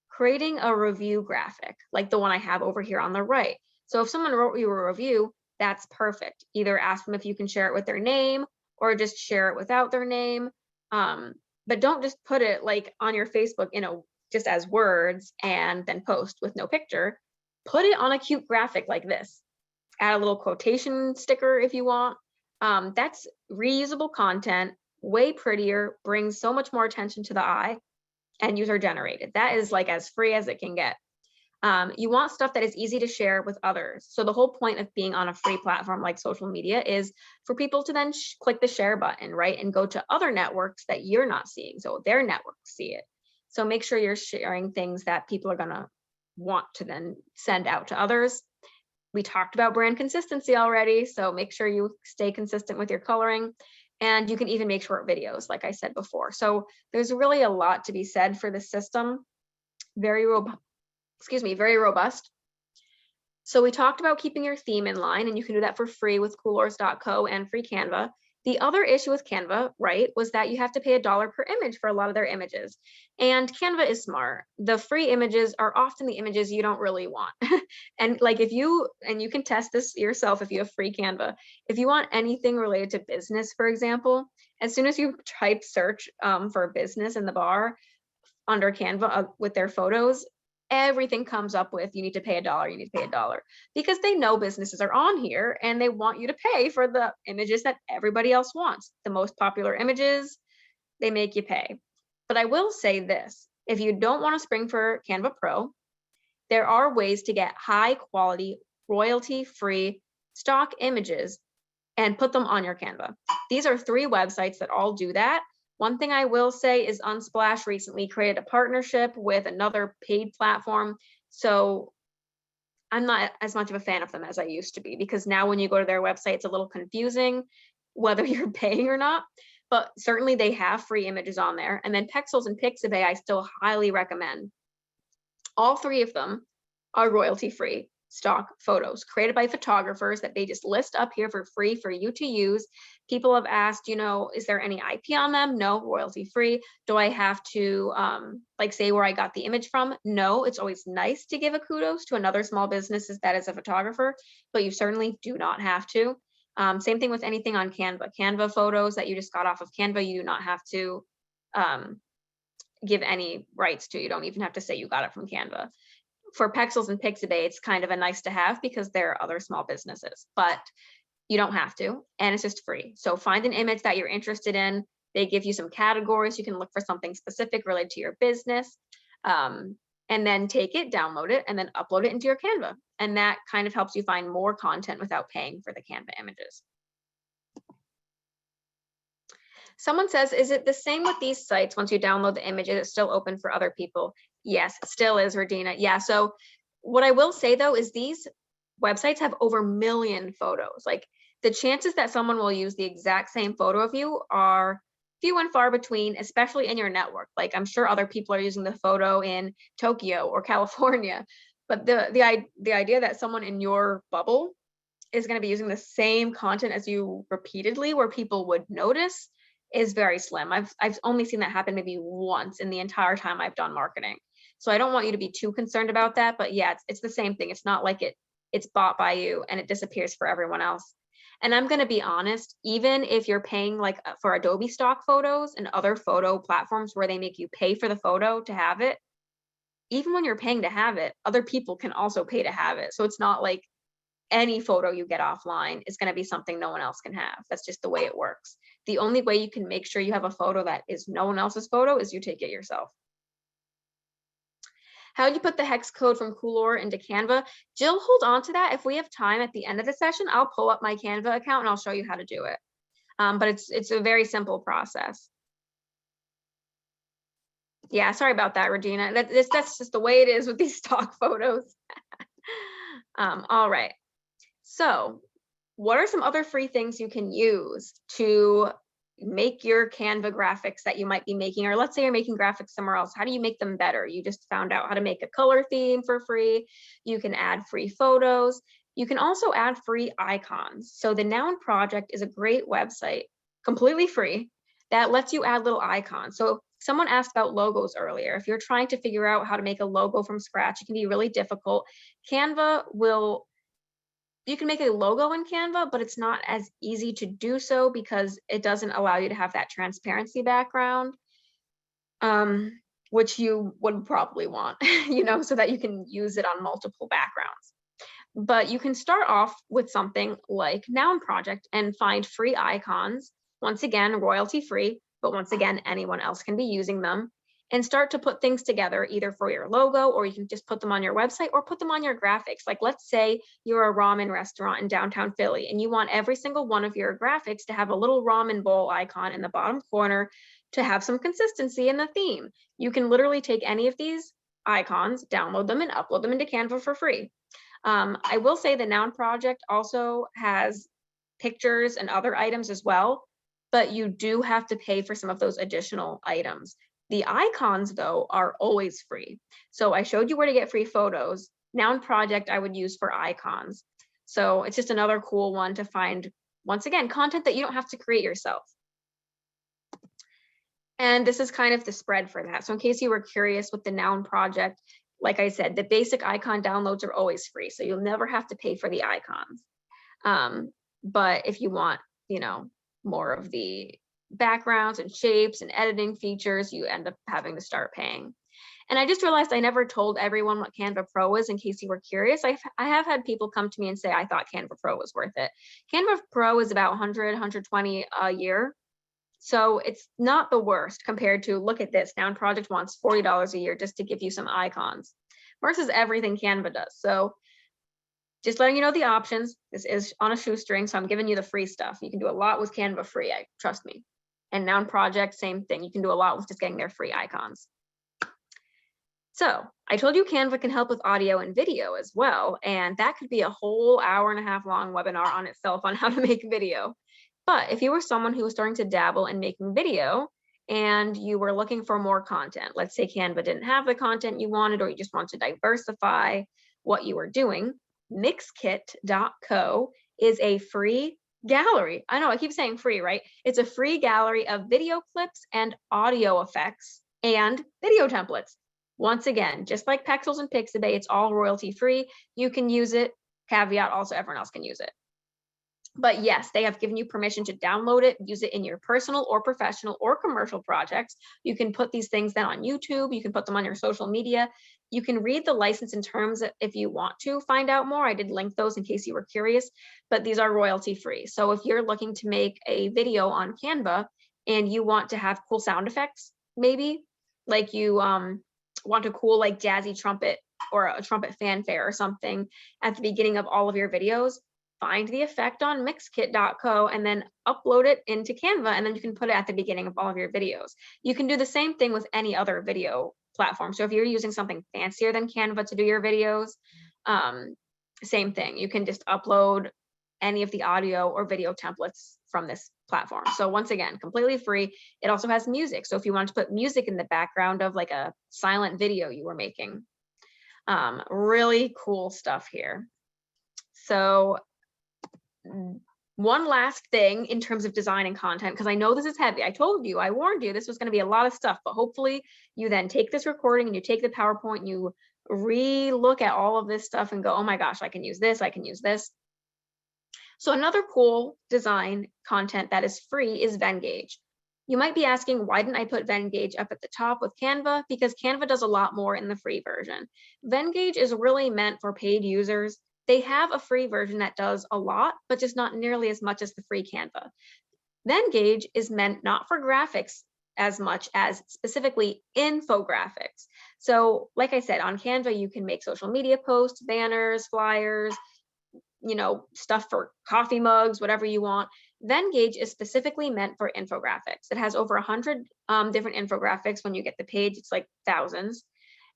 creating a review graphic, like the one I have over here on the right. So if someone wrote you a review, that's perfect. Either ask them if you can share it with their name or just share it without their name. But don't just put it like on your Facebook, just as words and then post with no picture. Put it on a cute graphic like this. Add a little quotation sticker if you want. That's reusable content, way prettier, brings so much more attention to the eye, and user generated. That is like as free as it can get. You want stuff that is easy to share with others. So the whole point of being on a free platform like social media is for people to then click the share button, right? And go to other networks that you're not seeing. So their networks see it. So make sure you're sharing things that people are gonna want to then send out to others. We talked about brand consistency already. So make sure you stay consistent with your coloring. And you can even make short videos, like I said before. So there's really a lot to be said for the system. Very robust. So we talked about keeping your theme in line, and you can do that for free with coolors.co and free Canva. The other issue with Canva, right, was that you have to pay $1 per image for a lot of their images. And Canva is smart. The free images are often the images you don't really want. And like you can test this yourself if you have free Canva. If you want anything related to business, for example, as soon as you type search for business in the bar under Canva with their photos, everything comes up with you need to pay $1, you need to pay $1, because they know businesses are on here and they want you to pay for the images that everybody else wants. The most popular images, they make you pay. But I will say this, if you don't want to spring for Canva Pro, there are ways to get high quality, royalty-free stock images and put them on your Canva. These are 3 websites that all do that. One thing I will say is Unsplash recently created a partnership with another paid platform. So I'm not as much of a fan of them as I used to be, because now when you go to their website, it's a little confusing whether you're paying or not. But certainly they have free images on there. And then Pexels and Pixabay, I still highly recommend. All 3 of them are royalty-free stock photos created by photographers that they just list up here for free for you to use. People have asked, is there any IP on them? No, royalty free. Do I have to say where I got the image from? No, it's always nice to give a kudos to another small business that is a photographer, but you certainly do not have to. Same thing with anything on Canva. Canva photos that you just got off of Canva, you do not have to give any rights to. You don't even have to say you got it from Canva. For Pexels and Pixabay, it's kind of a nice to have because they're other small businesses, but you don't have to, and it's just free. So find an image that you're interested in. They give you some categories. You can look for something specific related to your business, and then take it, download it, and then upload it into your Canva. And that kind of helps you find more content without paying for the Canva images. Someone says, is it the same with these sites? Once you download the image, is it still open for other people? Yes, it still is, Regina. Yeah, so what I will say though, is these websites have over 1 million photos. Like the chances that someone will use the exact same photo of you are few and far between, especially in your network. Like I'm sure other people are using the photo in Tokyo or California, but the idea that someone in your bubble is going to be using the same content as you repeatedly where people would notice is very slim. I've only seen that happen maybe once in the entire time I've done marketing. So I don't want you to be too concerned about that, but yeah, it's the same thing. It's not like it's bought by you and it disappears for everyone else. And I'm going to be honest, even if you're paying like for Adobe stock photos and other photo platforms where they make you pay for the photo to have it, even when you're paying to have it, other people can also pay to have it. So it's not like any photo you get offline is going to be something no one else can have. That's just the way it works. The only way you can make sure you have a photo that is no one else's photo is you take it yourself. How do you put the hex code from Coolor into Canva? Jill, hold on to that. If we have time at the end of the session, I'll pull up my Canva account and I'll show you how to do it. But it's a very simple process. Yeah, sorry about that, Regina. That's just the way it is with these stock photos. All right. So what are some other free things you can use to make your Canva graphics that you might be making? Or let's say you're making graphics somewhere else. How do you make them better? You just found out how to make a color theme for free. You can add free photos. You can also add free icons. So the Noun Project is a great website completely free, that lets you add little icons. So someone asked about logos earlier. If you're trying to figure out how to make a logo from scratch, it can be really difficult. Canva will, you can make a logo in Canva, but it's not as easy to do so because it doesn't allow you to have that transparency background, which you would probably want, you know, so that you can use it on multiple backgrounds. But you can start off with something like Noun Project and find free icons. Once again, royalty free, but once again, anyone else can be using them, and start to put things together either for your logo, or you can just put them on your website or put them on your graphics. Like, let's say you're a ramen restaurant in downtown Philly and you want every single one of your graphics to have a little ramen bowl icon in the bottom corner to have some consistency in the theme. You can literally take any of these icons, download them, and upload them into Canva for free. I will say the Noun Project also has pictures and other items as well, but you do have to pay for some of those additional items. The icons, though, are always free. So I showed you where to get free photos. Noun Project I would use for icons. So it's just another cool one to find, once again, content that you don't have to create yourself. And this is kind of the spread for that. So in case you were curious with the Noun Project, like I said, the basic icon downloads are always free, so you'll never have to pay for the icons. But if you want, you know, more of the backgrounds and shapes and editing features, you end up having to start paying. And I just realized I never told everyone what Canva Pro is, in case you were curious. I have had people come to me and say, I thought Canva Pro was worth it. Canva Pro is about 100, 120 a year. So it's not the worst compared to, look at this, Noun Project wants $40 a year just to give you some icons versus everything Canva does. So just letting you know the options. This is on a shoestring, so I'm giving you the free stuff. You can do a lot with Canva free, trust me. And Noun Project, same thing. You can do a lot with just getting their free icons. So I told you Canva can help with audio and video as well, and that could be a whole hour-and-a-half long webinar on itself on how to make video. But if you were someone who was starting to dabble in making video and you were looking for more content, let's say Canva didn't have the content you wanted, or you just want to diversify what you were doing, mixkit.co is a free gallery. I know I keep saying free, right? It's a free gallery of video clips and audio effects and video templates. Once again, just like Pexels and Pixabay, it's all royalty free. You can use it. Caveat, also everyone else can use it. But yes, they have given you permission to download it, use it in your personal or professional or commercial projects. You can put these things then on YouTube. You can put them on your social media. You can read the license and terms if you want to find out more. I did link those in case you were curious, but these are royalty free. So if you're looking to make a video on Canva and you want to have cool sound effects, maybe like you want a cool like jazzy trumpet or a trumpet fanfare or something at the beginning of all of your videos, find the effect on mixkit.co and then upload it into Canva, and then you can put it at the beginning of all of your videos. You can do the same thing with any other video platform. So if you're using something fancier than Canva to do your videos, same thing. You can just upload any of the audio or video templates from this platform. So once again, completely free. It also has music. So if you want to put music in the background of like a silent video you were making, really cool stuff here. So one last thing in terms of design and content, because I know this is heavy. I told you, I warned you, this was going to be a lot of stuff, but hopefully you then take this recording and you take the PowerPoint and you re-look at all of this stuff and go, oh my gosh, I can use this, I can use this. So another cool design content that is free is Vengage. You might be asking, why didn't I put Vengage up at the top with Canva? Because Canva does a lot more in the free version. Vengage is really meant for paid users. They have a free version that does a lot, but just not nearly as much as the free Canva. Vengage is meant not for graphics as much as specifically infographics. So like I said, on Canva, you can make social media posts, banners, flyers, you know, stuff for coffee mugs, whatever you want. Vengage is specifically meant for infographics. It has over 100 different infographics. When you get the page, it's like thousands.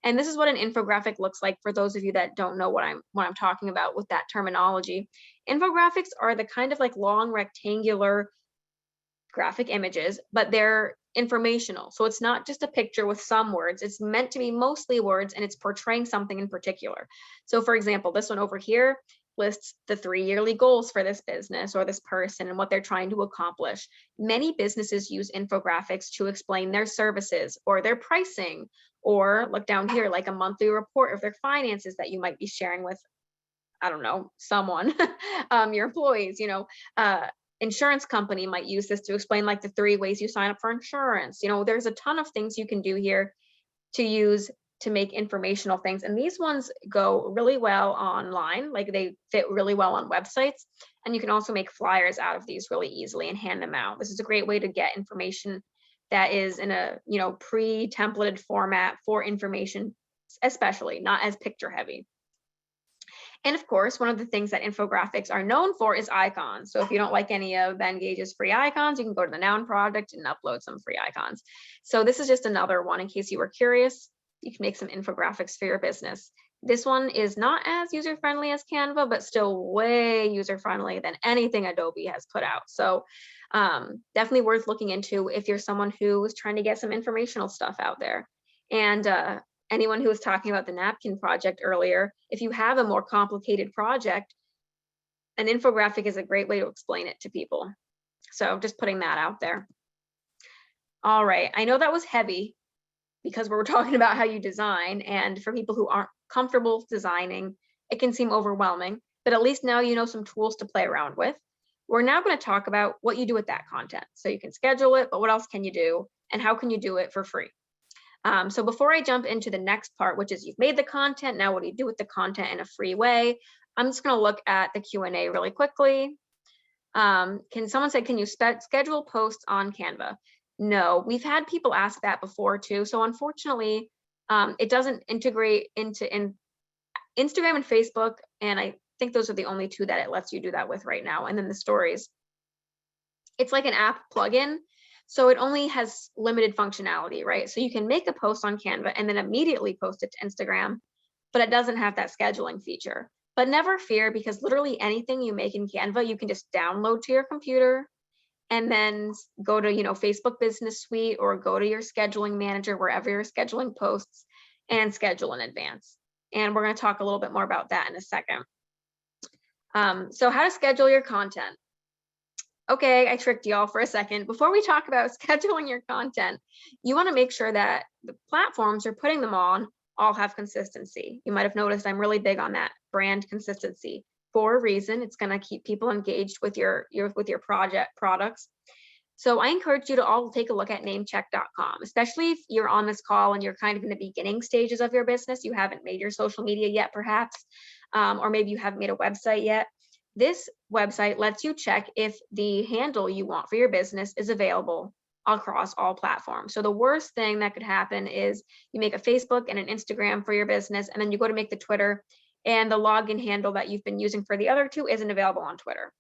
And this is what an infographic looks like for those of you that don't know what I'm talking about with that terminology. Infographics are the kind of like long rectangular graphic images, but they're informational. So it's not just a picture with some words. It's meant to be mostly words, and it's portraying something in particular. So for example, this one over here, lists the 3 yearly goals for this business or this person and what they're trying to accomplish. Many businesses use infographics to explain their services or their pricing, or look down here, like a monthly report of their finances that you might be sharing with, I don't know, someone, your employees, insurance company might use this to explain like the 3 ways you sign up for insurance. There's a ton of things you can do here to use to make informational things. And these ones go really well online, like they fit really well on websites. And you can also make flyers out of these really easily and hand them out. This is a great way to get information that is in a, pre-templated format for information, especially not as picture heavy. And of course, one of the things that infographics are known for is icons. So if you don't like any of Vengage's free icons, you can go to the Noun project and upload some free icons. So this is just another one in case you were curious. You can make some infographics for your business. This one is not as user-friendly as Canva, but still way user-friendly than anything Adobe has put out. So definitely worth looking into if you're someone who is trying to get some informational stuff out there. And anyone who was talking about the napkin project earlier, if you have a more complicated project, an infographic is a great way to explain it to people. So just putting that out there. All right, I know that was heavy because we're talking about how you design, and for people who aren't comfortable designing, it can seem overwhelming, but at least now you know some tools to play around with. We're now going to talk about what you do with that content. So you can schedule it, but what else can you do, and how can you do it for free? So before I jump into the next part, which is you've made the content, now what do you do with the content in a free way? I'm just going to look at the Q&A really quickly. Can someone say, can you schedule posts on Canva? No, we've had people ask that before too. So unfortunately, it doesn't integrate into Instagram and Facebook. And I think those are the only 2 that it lets you do that with right now. And then the stories. It's like an app plugin. So it only has limited functionality, right? So you can make a post on Canva and then immediately post it to Instagram, but it doesn't have that scheduling feature. But never fear, because literally anything you make in Canva, you can just download to your computer and then go to, Facebook Business Suite or go to your scheduling manager, wherever you're scheduling posts, and schedule in advance. And we're going to talk a little bit more about that in a second. So how to schedule your content. Okay, I tricked y'all for a second. Before we talk about scheduling your content, you want to make sure that the platforms you're putting them on all have consistency. You might have noticed I'm really big on that brand consistency for a reason. It's going to keep people engaged with your products. So I encourage you to all take a look at namecheck.com, especially if you're on this call and you're kind of in the beginning stages of your business. You haven't made your social media yet, perhaps, or maybe you haven't made a website yet. This website lets you check if the handle you want for your business is available across all platforms. So the worst thing that could happen is you make a Facebook and an Instagram for your business, and then you go to make the Twitter, and the login handle that you've been using for the other 2 isn't available on Twitter.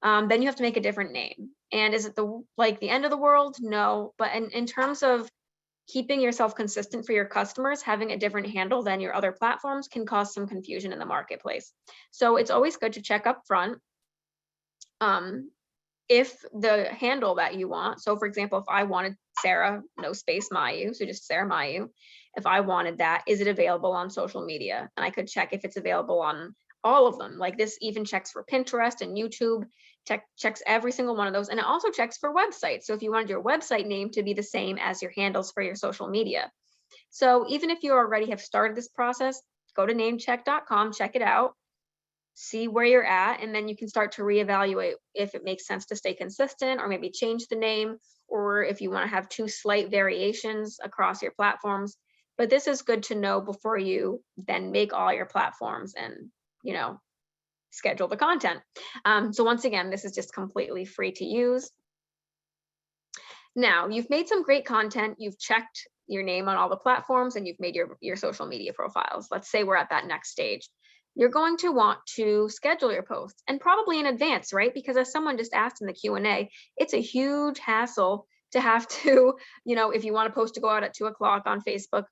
Then you have to make a different name. And is it the end of the world? No, but in terms of keeping yourself consistent for your customers, having a different handle than your other platforms can cause some confusion in the marketplace. So it's always good to check up front if the handle that you want. So for example, if I wanted Sarah, no space Mayu, so just Sarah Mayu, if I wanted that, is it available on social media? And I could check if it's available on all of them. Like this even checks for Pinterest and YouTube, checks every single one of those. And it also checks for websites. So if you wanted your website name to be the same as your handles for your social media. So even if you already have started this process, go to namecheck.com, check it out, see where you're at, and then you can start to reevaluate if it makes sense to stay consistent or maybe change the name, or if you want to have 2 slight variations across your platforms. But this is good to know before you then make all your platforms and, schedule the content. So once again, this is just completely free to use. Now, you've made some great content, you've checked your name on all the platforms, and you've made your social media profiles. Let's say we're at that next stage. You're going to want to schedule your posts, and probably in advance, right? Because as someone just asked in the Q&A, it's a huge hassle to have to, if you want a post to go out at 2 o'clock on Facebook,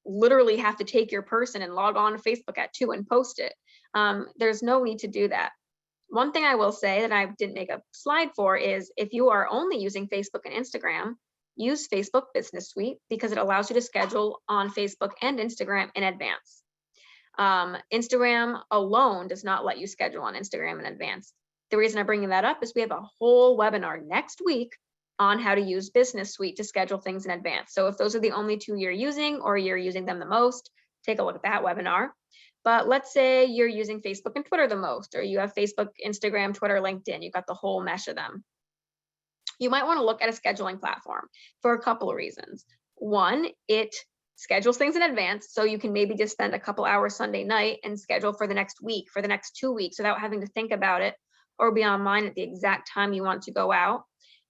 literally have to take your person and log on to Facebook at 2 and post it. There's no need to do that. One thing I will say that I didn't make a slide for is if you are only using Facebook and Instagram, use Facebook Business Suite because it allows you to schedule on Facebook and Instagram in advance. Instagram alone does not let you schedule on Instagram in advance. The reason I'm bringing that up is we have a whole webinar next week on how to use Business Suite to schedule things in advance. So if those are the only two you're using or you're using them the most, take a look at that webinar. But let's say you're using Facebook and Twitter the most, or you have Facebook, Instagram, Twitter, LinkedIn, you've got the whole mesh of them. You might want to look at a scheduling platform for a couple of reasons. One, it schedules things in advance, so you can maybe just spend a couple hours Sunday night and schedule for the next week, for the next 2 weeks, without having to think about it or be online at the exact time you want to go out.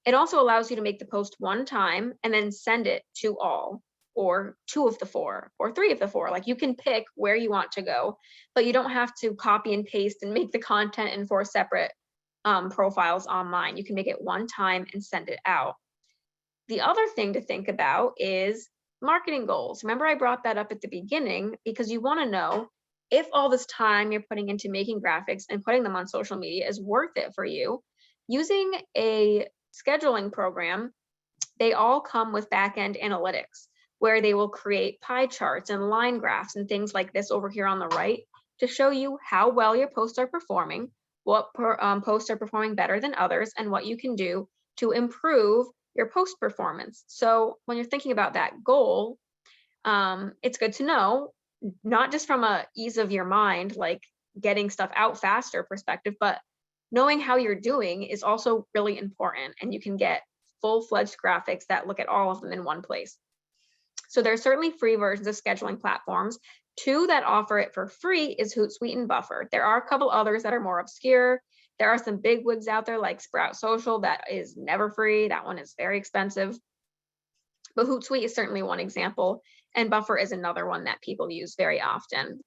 It also allows you to make the post one time and then send it to all, or 2 of the 4, or 3 of the 4. Like, you can pick where you want to go, but you don't have to copy and paste and make the content in 4 separate profiles online. You can make it one time and send it out. The other thing to think about is marketing goals. Remember, I brought that up at the beginning because you want to know if all this time you're putting into making graphics and putting them on social media is worth it for you. Using a scheduling program, they all come with back-end analytics where they will create pie charts and line graphs and things like this over here on the right to show you how well your posts are performing, what posts are performing better than others, and what you can do to improve your post performance. So when you're thinking about that goal, it's good to know, not just from a ease of your mind, like getting stuff out faster perspective, but knowing how you're doing is also really important. And you can get full-fledged graphics that look at all of them in one place. So there's certainly free versions of scheduling platforms. 2 that offer it for free is Hootsuite and Buffer. There are a couple others that are more obscure. There are some big wigs out there like Sprout Social that is never free. That one is very expensive. But Hootsuite is certainly one example, and Buffer is another one that people use very often.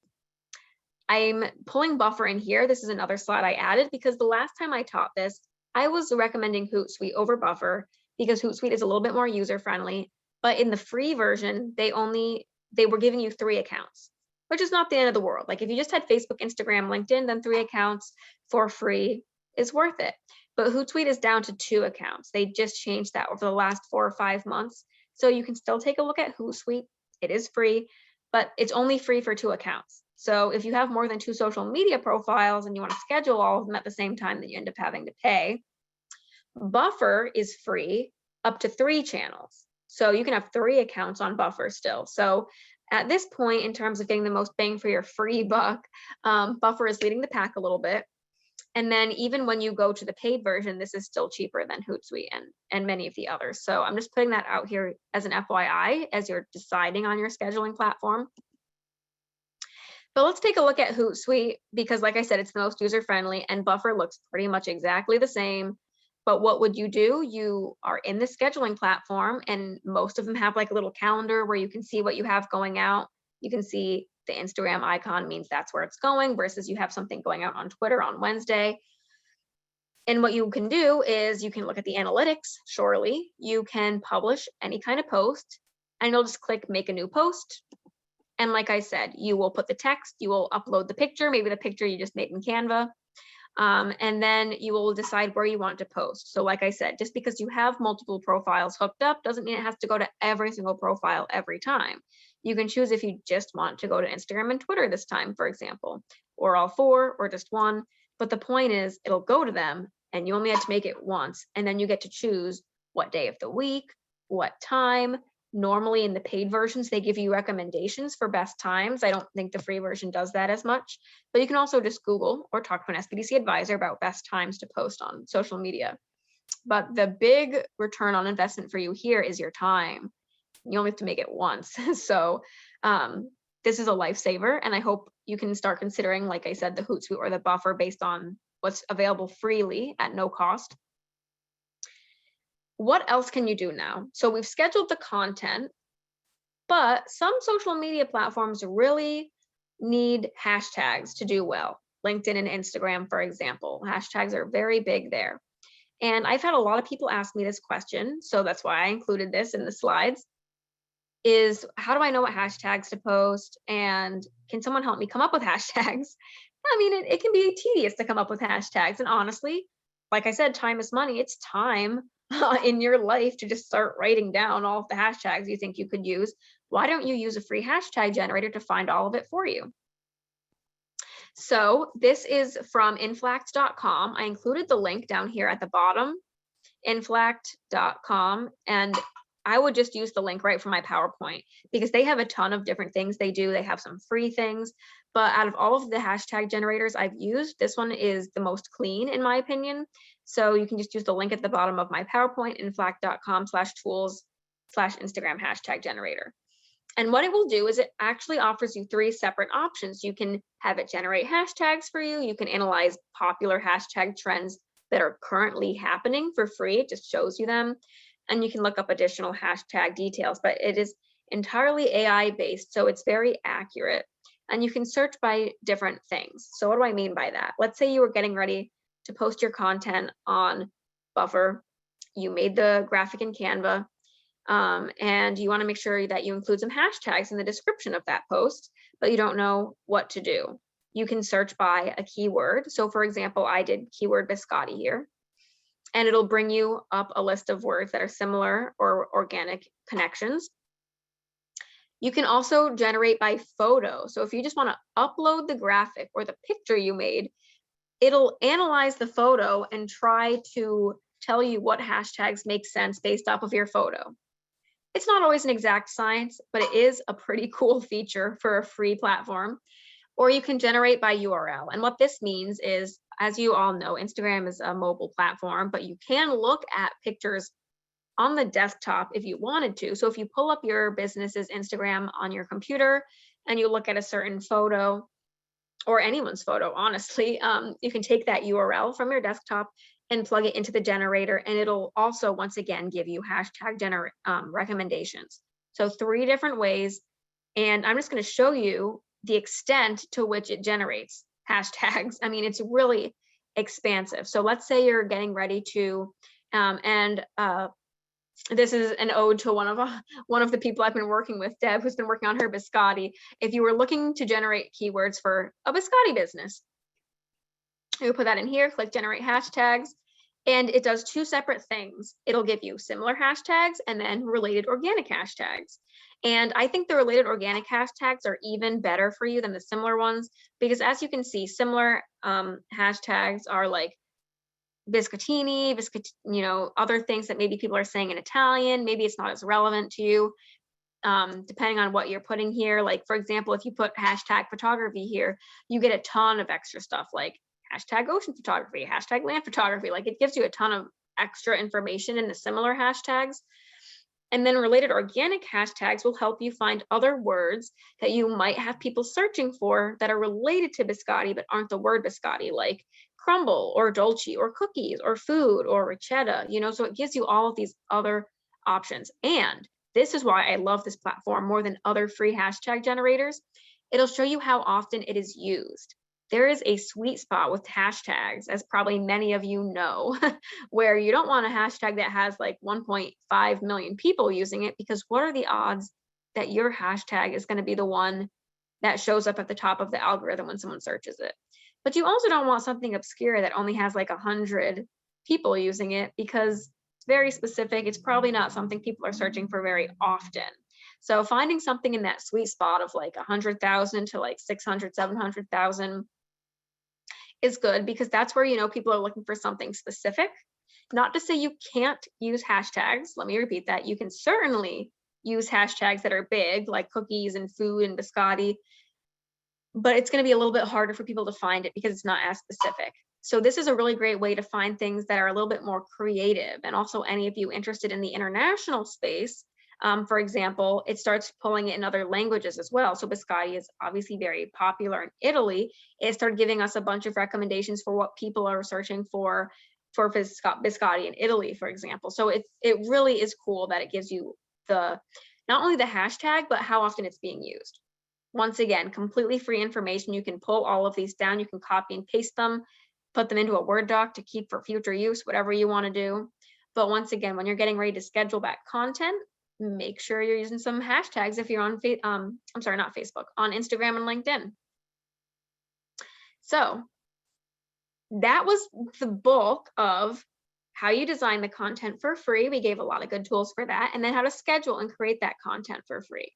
I'm pulling Buffer in here. This is another slide I added because the last time I taught this, I was recommending Hootsuite over Buffer because Hootsuite is a little bit more user-friendly. But in the free version, they were giving you 3 accounts, which is not the end of the world. Like, if you just had Facebook, Instagram, LinkedIn, then 3 accounts for free is worth it. But Hootsuite is down to 2 accounts. They just changed that over the last 4 or 5 months. So you can still take a look at Hootsuite. It is free, but it's only free for 2 accounts. So if you have more than 2 social media profiles and you want to schedule all of them at the same time, then you end up having to pay. Buffer is free up to 3 channels. So you can have 3 accounts on Buffer still. So at this point, in terms of getting the most bang for your free buck, Buffer is leading the pack a little bit. And then even when you go to the paid version, this is still cheaper than Hootsuite and many of the others. So I'm just putting that out here as an FYI as you're deciding on your scheduling platform. But let's take a look at Hootsuite because, like I said, it's the most user-friendly, and Buffer looks pretty much exactly the same. But what would you do? You are in the scheduling platform, and most of them have like a little calendar where you can see what you have going out. You can see the Instagram icon means that's where it's going versus you have something going out on Twitter on Wednesday. And what you can do is you can look at the analytics, surely. You can publish any kind of post, and you'll just click make a new post. And like I said, you will put the text, you will upload the picture, maybe the picture you just made in Canva. And then you will decide where you want to post. So like I said, just because you have multiple profiles hooked up doesn't mean it has to go to every single profile every time. You can choose if you just want to go to Instagram and Twitter this time, for example, or all 4 or just 1. But the point is it'll go to them and you only have to make it once. And then you get to choose what day of the week, what time. Normally in the paid versions, they give you recommendations for best times. I don't think the free version does that as much, but you can also just Google or talk to an SBDC advisor about best times to post on social media. But the big return on investment for you here is your time. You only have to make it once. So this is a lifesaver, and I hope you can start considering, like I said, the Hootsuite or the Buffer based on what's available freely at no cost. What else can you do now? So we've scheduled the content, but some social media platforms really need hashtags to do well. LinkedIn and Instagram, for example, hashtags are very big there. And I've had a lot of people ask me this question, so that's why I included this in the slides, is how do I know what hashtags to post? And can someone help me come up with hashtags? I mean, it can be tedious to come up with hashtags. And honestly, like I said, time is money. It's time in your life to just start writing down all of the hashtags you think you could use. Why don't you use a free hashtag generator to find all of it for you? So this is from inflact.com. I included the link down here at the bottom, inflact.com, and I would just use the link right from my PowerPoint because they have a ton of different things they do. They have some free things, but out of all of the hashtag generators I've used, this one is the most clean in my opinion. So you can just use the link at the bottom of my PowerPoint, inflact.com/tools/Instagram hashtag generator. And what it will do is it actually offers you 3 separate options. You can have it generate hashtags for you. You can analyze popular hashtag trends that are currently happening for free. It just shows you them. And you can look up additional hashtag details, but it is entirely AI based, so it's very accurate. And you can search by different things. So what do I mean by that? Let's say you were getting ready to post your content on Buffer. You made the graphic in Canva, and you want to make sure that you include some hashtags in the description of that post, but you don't know what to do. You can search by a keyword. So for example, I did keyword biscotti here, and it'll bring you up a list of words that are similar or organic connections. You can also generate by photo. So if you just want to upload the graphic or the picture you made, it'll analyze the photo and try to tell you what hashtags make sense based off of your photo. It's not always an exact science, but it is a pretty cool feature for a free platform. Or you can generate by URL. And what this means is, as you all know, Instagram is a mobile platform, but you can look at pictures on the desktop if you wanted to. So if you pull up your business's Instagram on your computer and you look at a certain photo, or anyone's photo, honestly, you can take that URL from your desktop and plug it into the generator, and it'll also, once again, give you hashtag recommendations. So 3 different ways, and I'm just going to show you the extent to which it generates hashtags. I mean, it's really expansive. So let's say you're getting ready to, this is an ode to one of the people I've been working with, Deb, who's been working on her biscotti. If you were looking to generate keywords for a biscotti business, you put that in here, click generate hashtags, and it does 2 separate things. It'll give you similar hashtags and then related organic hashtags. And I think the related organic hashtags are even better for you than the similar ones, because as you can see, similar hashtags are like biscottini, other things that maybe people are saying in Italian. Maybe it's not as relevant to you, depending on what you're putting here. Like, for example, if you put hashtag photography here, you get a ton of extra stuff like hashtag ocean photography, hashtag land photography. Like, it gives you a ton of extra information in the similar hashtags. And then related organic hashtags will help you find other words that you might have people searching for that are related to biscotti but aren't the word biscotti, like crumble or dolce or cookies or food or ricetta, so it gives you all of these other options. And this is why I love this platform more than other free hashtag generators. It'll show you how often it is used. There is a sweet spot with hashtags, as probably many of you know, where you don't want a hashtag that has like 1.5 million people using it, because what are the odds that your hashtag is going to be the one that shows up at the top of the algorithm when someone searches it? But you also don't want something obscure that only has like 100 people using it, because it's very specific. It's probably not something people are searching for very often. So finding something in that sweet spot of like 100,000 to like 600, 700,000 is good, because that's where, people are looking for something specific. Not to say you can't use hashtags. Let me repeat that. You can certainly use hashtags that are big, like cookies and food and biscotti, but it's going to be a little bit harder for people to find it because it's not as specific. So this is a really great way to find things that are a little bit more creative. And also, any of you interested in the international space, for example, it starts pulling it in other languages as well. So biscotti is obviously very popular in Italy. It started giving us a bunch of recommendations for what people are searching for biscotti in Italy, for example. So it really is cool that it gives you not only the hashtag, but how often it's being used. Once again, completely free information. You can pull all of these down. You can copy and paste them, put them into a Word doc to keep for future use, whatever you want to do. But once again, when you're getting ready to schedule that content, make sure you're using some hashtags if you're on not Facebook, on Instagram and LinkedIn. So that was the bulk of how you design the content for free. We gave a lot of good tools for that, and then how to schedule and create that content for free.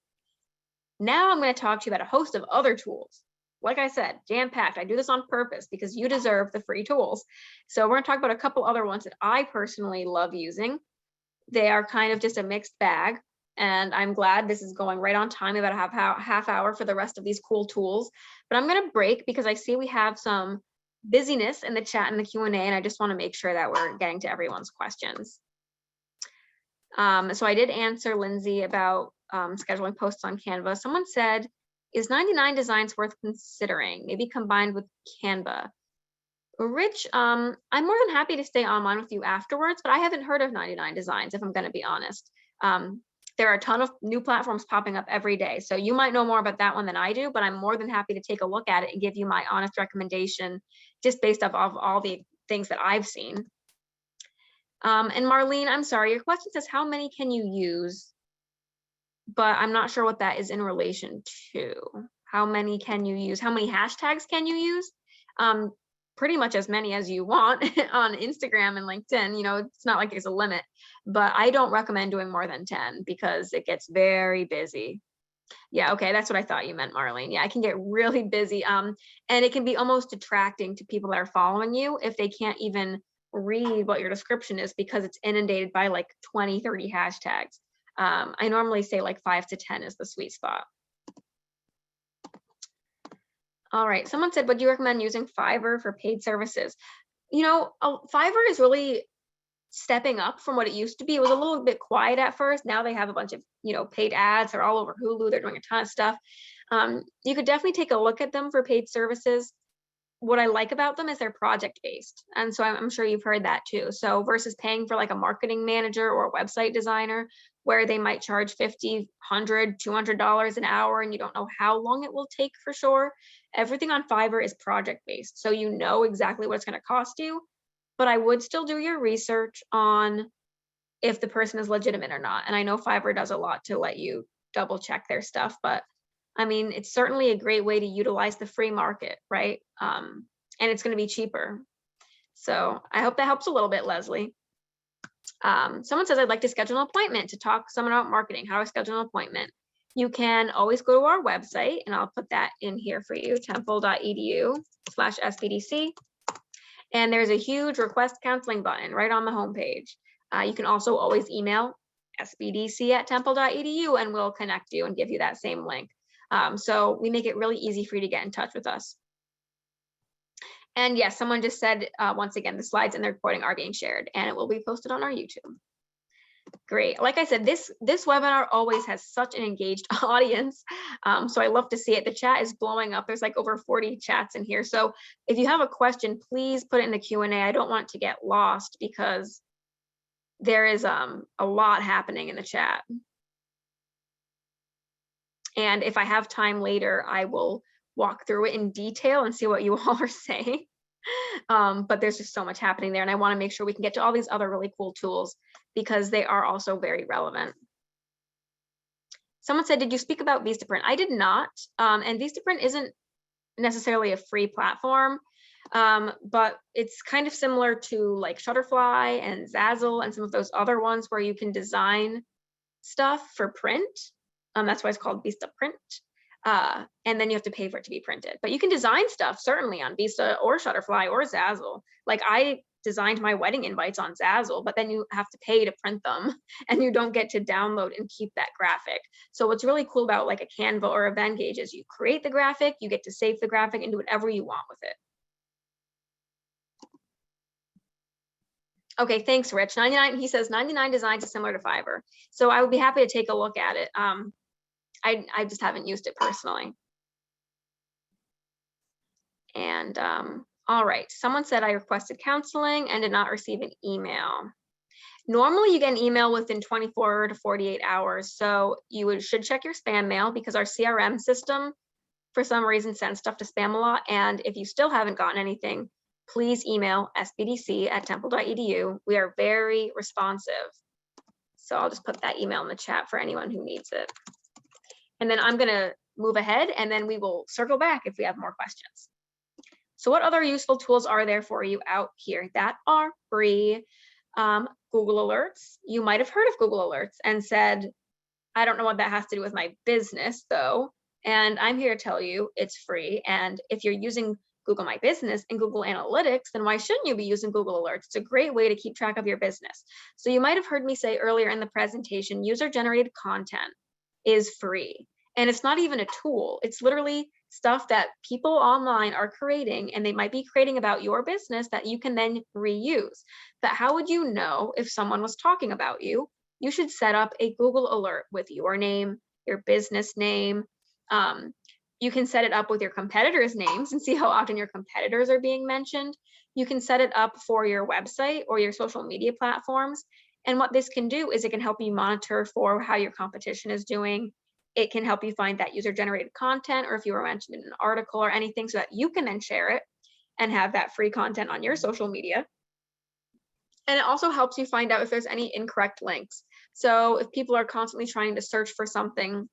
Now I'm going to talk to you about a host of other tools like I said, jam-packed. I do this on purpose because you deserve the free tools. So we're going to talk about a couple other ones that I personally love using. They are kind of just a mixed bag. And I'm glad this is going right on time, about a half hour for the rest of these cool tools. But I'm going to break because I see we have some busyness in the chat and the Q&A, and I just want to make sure that we're getting to everyone's questions. So I did answer Lindsay about scheduling posts on Canva. Someone said, is 99 designs worth considering, maybe combined with Canva? Rich, I'm more than happy to stay online with you afterwards, but I haven't heard of 99 designs, if I'm going to be honest. There are a ton of new platforms popping up every day, so you might know more about that one than I do, but I'm more than happy to take a look at it and give you my honest recommendation just based off of all the things that I've seen. And Marlene, I'm sorry, your question says, how many can you use? But I'm not sure what that is in relation to. How many can you use? How many hashtags can you use? Pretty much as many as you want on Instagram and LinkedIn. You know, it's not like there's a limit, but I don't recommend doing more than 10 because it gets very busy. Yeah, okay, that's what I thought you meant, Marlene. Yeah, I can get really busy. And it can be almost detracting to people that are following you if they can't even read what your description is because it's inundated by like 20, 30 hashtags. I normally say like 5 to 10 is the sweet spot. All right, someone said, would you recommend using Fiverr for paid services? You know, Fiverr is really stepping up from what it used to be. It was a little bit quiet at first. Now they have a bunch of, you know, paid ads. They're all over Hulu. They're doing a ton of stuff. You could definitely take a look at them for paid services. What I like about them is they're project-based. And so I'm sure you've heard that too. So versus paying for like a marketing manager or a website designer, where they might charge $50, $100, $200 an hour, and you don't know how long it will take for sure. Everything on Fiverr is project-based. So you know exactly what it's going to cost you, but I would still do your research on if the person is legitimate or not. And I know Fiverr does a lot to let you double check their stuff, but I mean, it's certainly a great way to utilize the free market, right? And it's going to be cheaper. So I hope that helps a little bit, Leslie. Someone says, I'd like to schedule an appointment to talk to someone about marketing. How do I schedule an appointment? You can always go to our website, and I'll put that in here for you, temple.edu/SBDC. And there's a huge request counseling button right on the homepage. You can also always email sbdc@temple.edu, and we'll connect you and give you that same link. So we make it really easy for you to get in touch with us. And yes, someone just said, once again, the slides and the recording are being shared, and it will be posted on our YouTube. Great. Like I said, this webinar always has such an engaged audience. So I love to see it. The chat is blowing up. There's like over 40 chats in here. So if you have a question, please put it in the Q&A. I don't want it to get lost because there is a lot happening in the chat. And if I have time later, I will walk through it in detail and see what you all are saying. But there's just so much happening there, and I want to make sure we can get to all these other really cool tools because they are also very relevant. Someone said, did you speak about Vistaprint? I did not, and Vistaprint isn't necessarily a free platform, but it's kind of similar to like Shutterfly and Zazzle and some of those other ones where you can design stuff for print. That's why it's called Vistaprint. And then you have to pay for it to be printed. But you can design stuff certainly on Vista or Shutterfly or Zazzle. Like I designed my wedding invites on Zazzle, but then you have to pay to print them and you don't get to download and keep that graphic. So what's really cool about like a Canva or a Vengage is you create the graphic, you get to save the graphic and do whatever you want with it. Okay, thanks, Rich. 99, he says 99 designs is similar to Fiverr. So I would be happy to take a look at it. I just haven't used it personally. And all right, someone said I requested counseling and did not receive an email. Normally you get an email within 24 to 48 hours. So you should check your spam mail because our CRM system, for some reason, sends stuff to spam a lot. And if you still haven't gotten anything, please email sbdc@temple.edu. We are very responsive. So I'll just put that email in the chat for anyone who needs it. And then I'm going to move ahead and then we will circle back if we have more questions. So what other useful tools are there for you out here that are free? Google Alerts. You might have heard of Google Alerts and said, I don't know what that has to do with my business though. And I'm here to tell you it's free. And if you're using Google My Business and Google Analytics, then why shouldn't you be using Google Alerts? It's a great way to keep track of your business. So you might have heard me say earlier in the presentation, user-generated content is free. And it's not even a tool. It's literally stuff that people online are creating, and they might be creating about your business that you can then reuse. But how would you know if someone was talking about you? You should set up a Google alert with your name, your business name. You can set it up with your competitors' names and see how often your competitors are being mentioned. You can set it up for your website or your social media platforms. And what this can do is it can help you monitor for how your competition is doing. It can help you find that user-generated content, or if you were mentioned in an article or anything, so that you can then share it and have that free content on your social media. And it also helps you find out if there's any incorrect links. So if people are constantly trying to search for something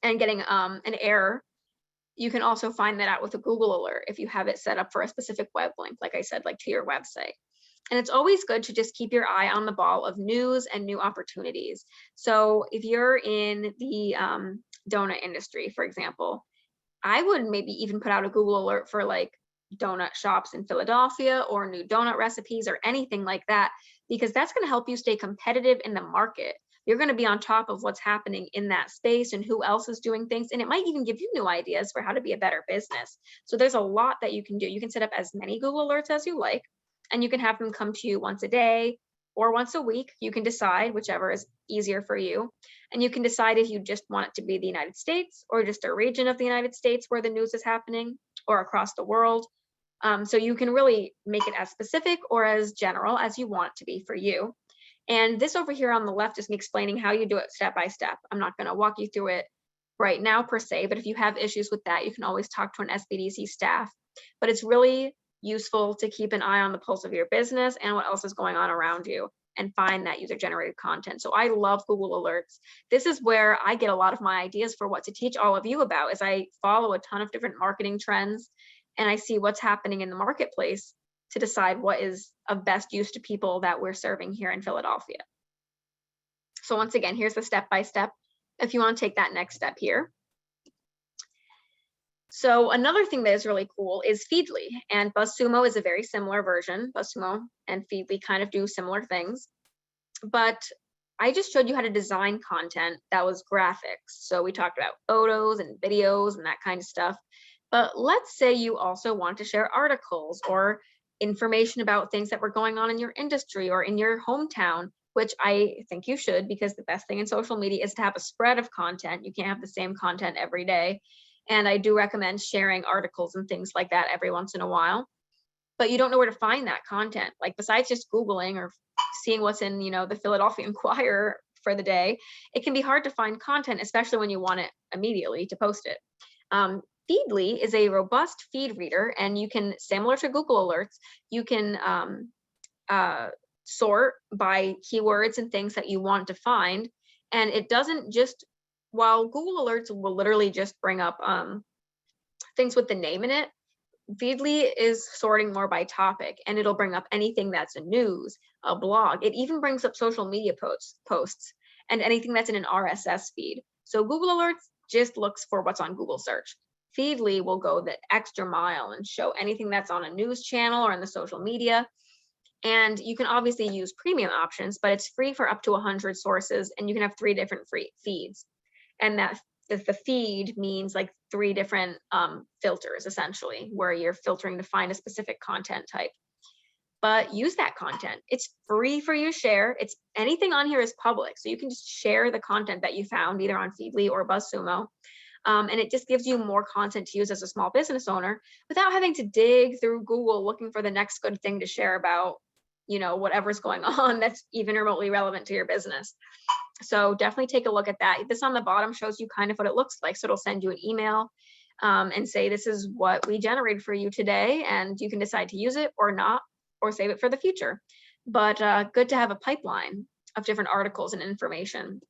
and getting an error, you can also find that out with a Google alert if you have it set up for a specific web link, like I said, like to your website. And it's always good to just keep your eye on the ball of news and new opportunities. So if you're in the donut industry, for example, I would maybe even put out a Google alert for like donut shops in Philadelphia or new donut recipes or anything like that, because that's going to help you stay competitive in the market. You're going to be on top of what's happening in that space and who else is doing things. And it might even give you new ideas for how to be a better business. So there's a lot that you can do. You can set up as many Google alerts as you like, and you can have them come to you once a day or once a week. You can decide whichever is easier for you. And you can decide if you just want it to be the United States or just a region of the United States where the news is happening, or across the world. So you can really make it as specific or as general as you want it to be for you. And this over here on the left is me explaining how you do it step by step. I'm not going to walk you through it right now per se, but if you have issues with that, you can always talk to an SBDC staff. But it's really useful to keep an eye on the pulse of your business and what else is going on around you, and find that user-generated content. So I love Google Alerts. This is where I get a lot of my ideas for what to teach all of you about, as I follow a ton of different marketing trends and I see what's happening in the marketplace to decide what is of best use to people that we're serving here in Philadelphia. So once again, here's the step-by-step if you want to take that next step here. So another thing that is really cool is Feedly, and BuzzSumo is a very similar version. BuzzSumo and Feedly kind of do similar things, but I just showed you how to design content that was graphics. So we talked about photos and videos and that kind of stuff. But let's say you also want to share articles or information about things that were going on in your industry or in your hometown, which I think you should, because the best thing in social media is to have a spread of content. You can't have the same content every day. And I do recommend sharing articles and things like that every once in a while. But you don't know where to find that content. Like, besides just Googling or seeing what's in, the Philadelphia Inquirer for the day, it can be hard to find content, especially when you want it immediately to post it. Feedly is a robust feed reader, and you can, similar to Google Alerts, you can sort by keywords and things that you want to find. And it doesn't just, while Google Alerts will literally just bring up things with the name in it, Feedly is sorting more by topic, and it'll bring up anything that's a news, a blog. It even brings up social media posts and anything that's in an RSS feed. So Google Alerts just looks for what's on Google search. Feedly will go the extra mile and show anything that's on a news channel or in the social media. And you can obviously use premium options, but it's free for up to 100 sources, and you can have 3 different free feeds. And that the feed means like 3 different filters, essentially, where you're filtering to find a specific content type. But use that content. It's free for you to share. It's anything on here is public, so you can just share the content that you found either on Feedly or BuzzSumo. And it just gives you more content to use as a small business owner without having to dig through Google looking for the next good thing to share about, whatever's going on that's even remotely relevant to your business. So definitely take a look at that. This on the bottom shows you kind of what it looks like. So it'll send you an email and say, this is what we generated for you today, and you can decide to use it or not, or save it for the future. But good to have a pipeline of different articles and information.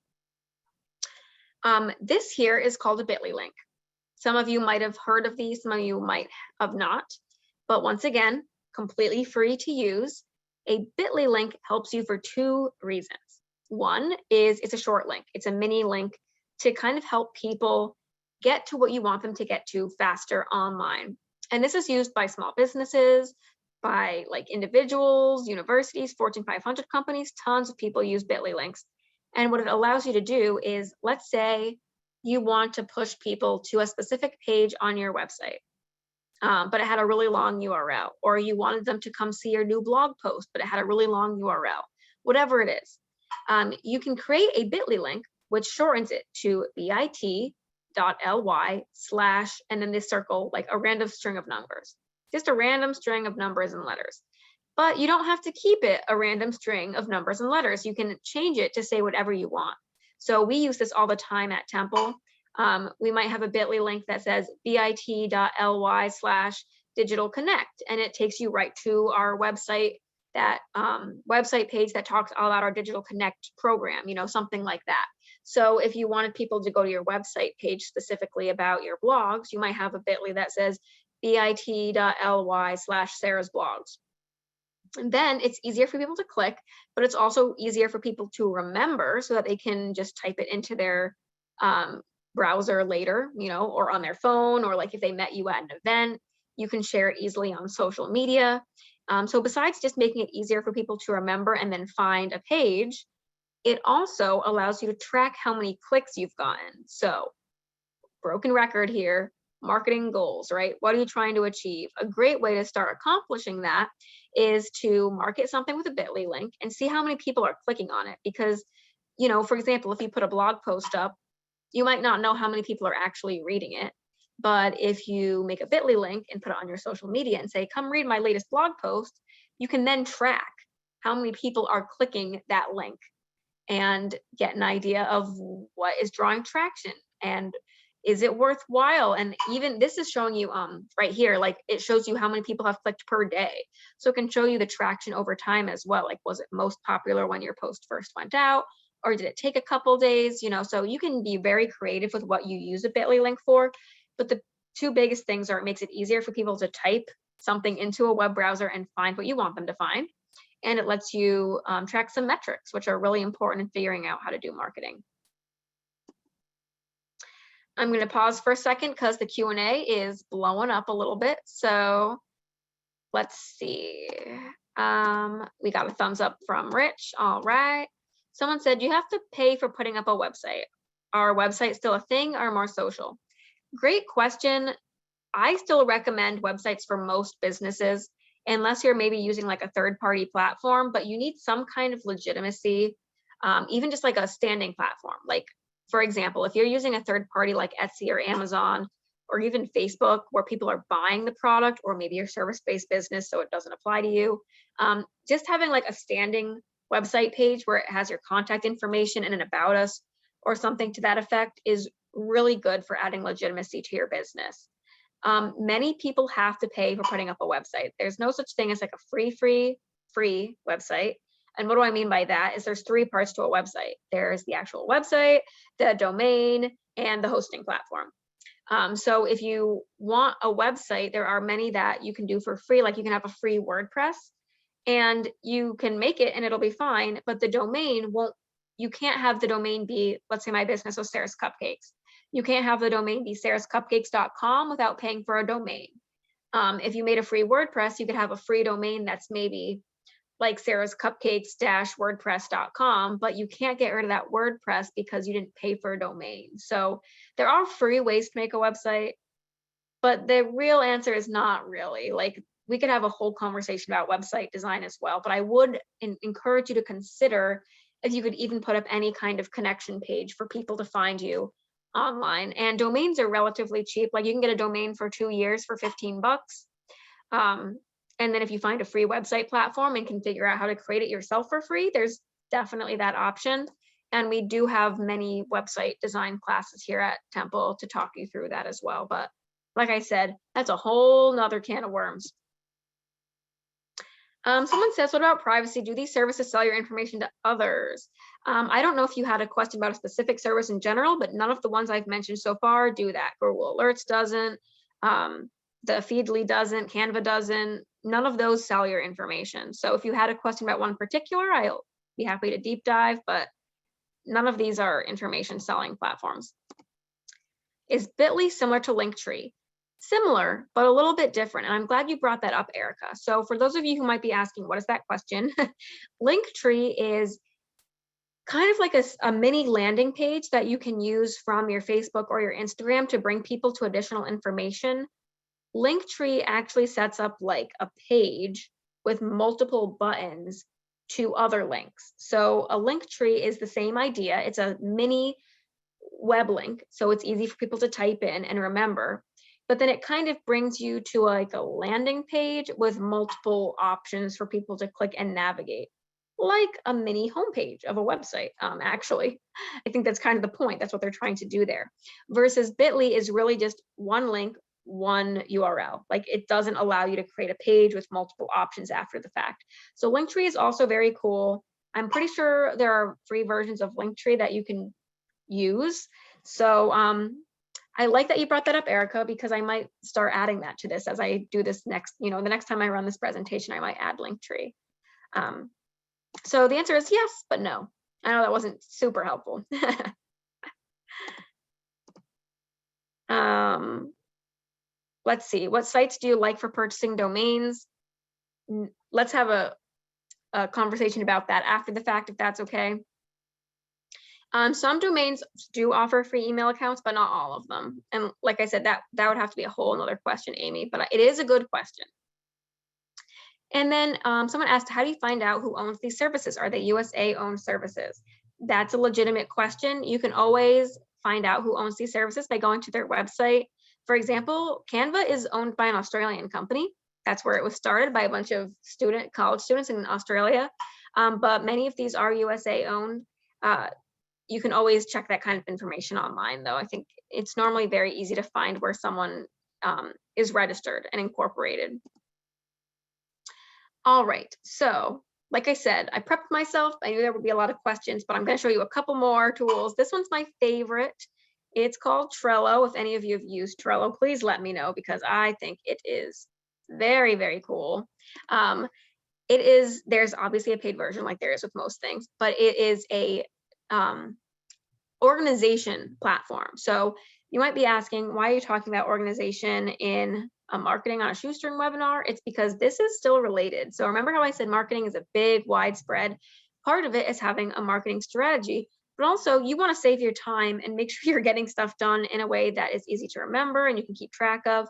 This here is called a bit.ly link. Some of you might have heard of these, some of you might have not, but once again, completely free to use. A bit.ly link helps you for 2 reasons. One is it's a short link. It's a mini link to kind of help people get to what you want them to get to faster online. And this is used by small businesses, by like individuals, universities, Fortune 500 companies. Tons of people use Bitly links. And what it allows you to do is, let's say you want to push people to a specific page on your website, but it had a really long URL, or you wanted them to come see your new blog post, but it had a really long URL, whatever it is. You can create a Bitly link, which shortens it to bit.ly/ and then this circle, like a random string of numbers, just a random string of numbers and letters. But you don't have to keep it a random string of numbers and letters. You can change it to say whatever you want. So we use this all the time at Temple. We might have a Bitly link that says bit.ly/digital connect, and it takes you right to our website, that website page that talks all about our digital connect program, something like that. So if you wanted people to go to your website page specifically about your blogs, you might have a Bitly that says bit.ly/Sarah's blogs. And then it's easier for people to click, but it's also easier for people to remember so that they can just type it into their browser later, or on their phone, or like if they met you at an event, you can share it easily on social media. So besides just making it easier for people to remember and then find a page, it also allows you to track how many clicks you've gotten. So, broken record here, marketing goals, right? What are you trying to achieve? A great way to start accomplishing that is to market something with a Bitly link and see how many people are clicking on it. Because, for example, if you put a blog post up, you might not know how many people are actually reading it. But if you make a Bitly link and put it on your social media and say, come read my latest blog post, you can then track how many people are clicking that link and get an idea of what is drawing traction and is it worthwhile. And even this is showing you right here, like it shows you how many people have clicked per day. So it can show you the traction over time as well. Like, was it most popular when your post first went out, or did it take a couple days? So you can be very creative with what you use a Bitly link for. But the two biggest things are, it makes it easier for people to type something into a web browser and find what you want them to find. And it lets you track some metrics, which are really important in figuring out how to do marketing. I'm going to pause for a second because the Q&A is blowing up a little bit. So let's see. We got a thumbs up from Rich. All right. Someone said, you have to pay for putting up a website. Are websites still a thing or more social? Great question. I still recommend websites for most businesses, unless you're maybe using like a third-party platform, but you need some kind of legitimacy, even just like a standing platform. Like, for example, if you're using a third party like Etsy or Amazon, or even Facebook, where people are buying the product, or maybe your service-based business, so it doesn't apply to you, just having like a standing website page where it has your contact information and an about us or something to that effect is really good for adding legitimacy to your business. Many people have to pay for putting up a website. There's no such thing as like a free website. And what do I mean by that is there's three parts to a website. There's the actual website, the domain, and the hosting platform. So if you want a website, there are many that you can do for free. Like you can have a free WordPress and you can make it and it'll be fine, but the domain won't, you can't have the domain be, let's say my business was Sarah's Cupcakes. You can't have the domain be sarahscupcakes.com without paying for a domain. If you made a free WordPress, you could have a free domain that's maybe like sarahscupcakes-wordpress.com, but you can't get rid of that WordPress because you didn't pay for a domain. So there are free ways to make a website, but the real answer is not really. Like, we could have a whole conversation about website design as well, but I would encourage you to consider if you could even put up any kind of connection page for people to find you online. And domains are relatively cheap. Like you can get a domain for 2 years for $15. And then if you find a free website platform and can figure out how to create it yourself for free, there's definitely that option. And we do have many website design classes here at Temple to talk you through that as well. But like I said, that's a whole nother can of worms. Someone says, what about privacy? Do these services sell your information to others? I don't know if you had a question about a specific service in general, but none of the ones I've mentioned so far do that. Google Alerts doesn't, the Feedly doesn't, Canva doesn't, none of those sell your information. So if you had a question about one particular, I'll be happy to deep dive, but none of these are information selling platforms. is Bitly similar to Linktree? Similar, but a little bit different. And I'm glad you brought that up, Erica. So for those of you who might be asking, what is that question? Linktree is kind of like a mini landing page that you can use from your Facebook or your Instagram to bring people to additional information. Linktree actually sets up like a page with multiple buttons to other links. So a Linktree is the same idea. It's a mini web link, so it's easy for people to type in and remember. But then it kind of brings you to like a landing page with multiple options for people to click and navigate, like a mini homepage of a website. Actually, I think that's kind of the point. That's what they're trying to do there. Versus Bitly is really just one link, one URL. Like it doesn't allow you to create a page with multiple options after the fact. So Linktree is also very cool. I'm pretty sure there are free versions of Linktree that you can use. So I like that you brought that up, Erica, because I might start adding that to this as I do this next, the next time I run this presentation, I might add Linktree. So the answer is yes, but no. I know that wasn't super helpful. Let's see, what sites do you like for purchasing domains? Let's have a conversation about that after the fact, if that's okay. Some domains do offer free email accounts, but not all of them. And like I said, that would have to be a whole another question, Amy, but it is a good question. And then someone asked, how do you find out who owns these services? Are they USA owned services? That's a legitimate question. You can always find out who owns these services by going to their website. For example, Canva is owned by an Australian company. That's where it was started, by a bunch of college students in Australia. But many of these are USA owned. You can always check that kind of information online, though. I think it's normally very easy to find where someone is registered and incorporated. All right, so like I said, I prepped myself. I knew there would be a lot of questions, but I'm going to show you a couple more tools. This one's my favorite. It's called Trello. If any of you have used Trello, please let me know, because I think it is very, very cool. There's obviously a paid version like there is with most things, but it is a organization platform. So you might be asking, why are you talking about organization in a marketing on a shoestring webinar? It's because this is still related. So remember how I said marketing is a big, widespread. Part of it is having a marketing strategy, but also you want to save your time and make sure you're getting stuff done in a way that is easy to remember and you can keep track of.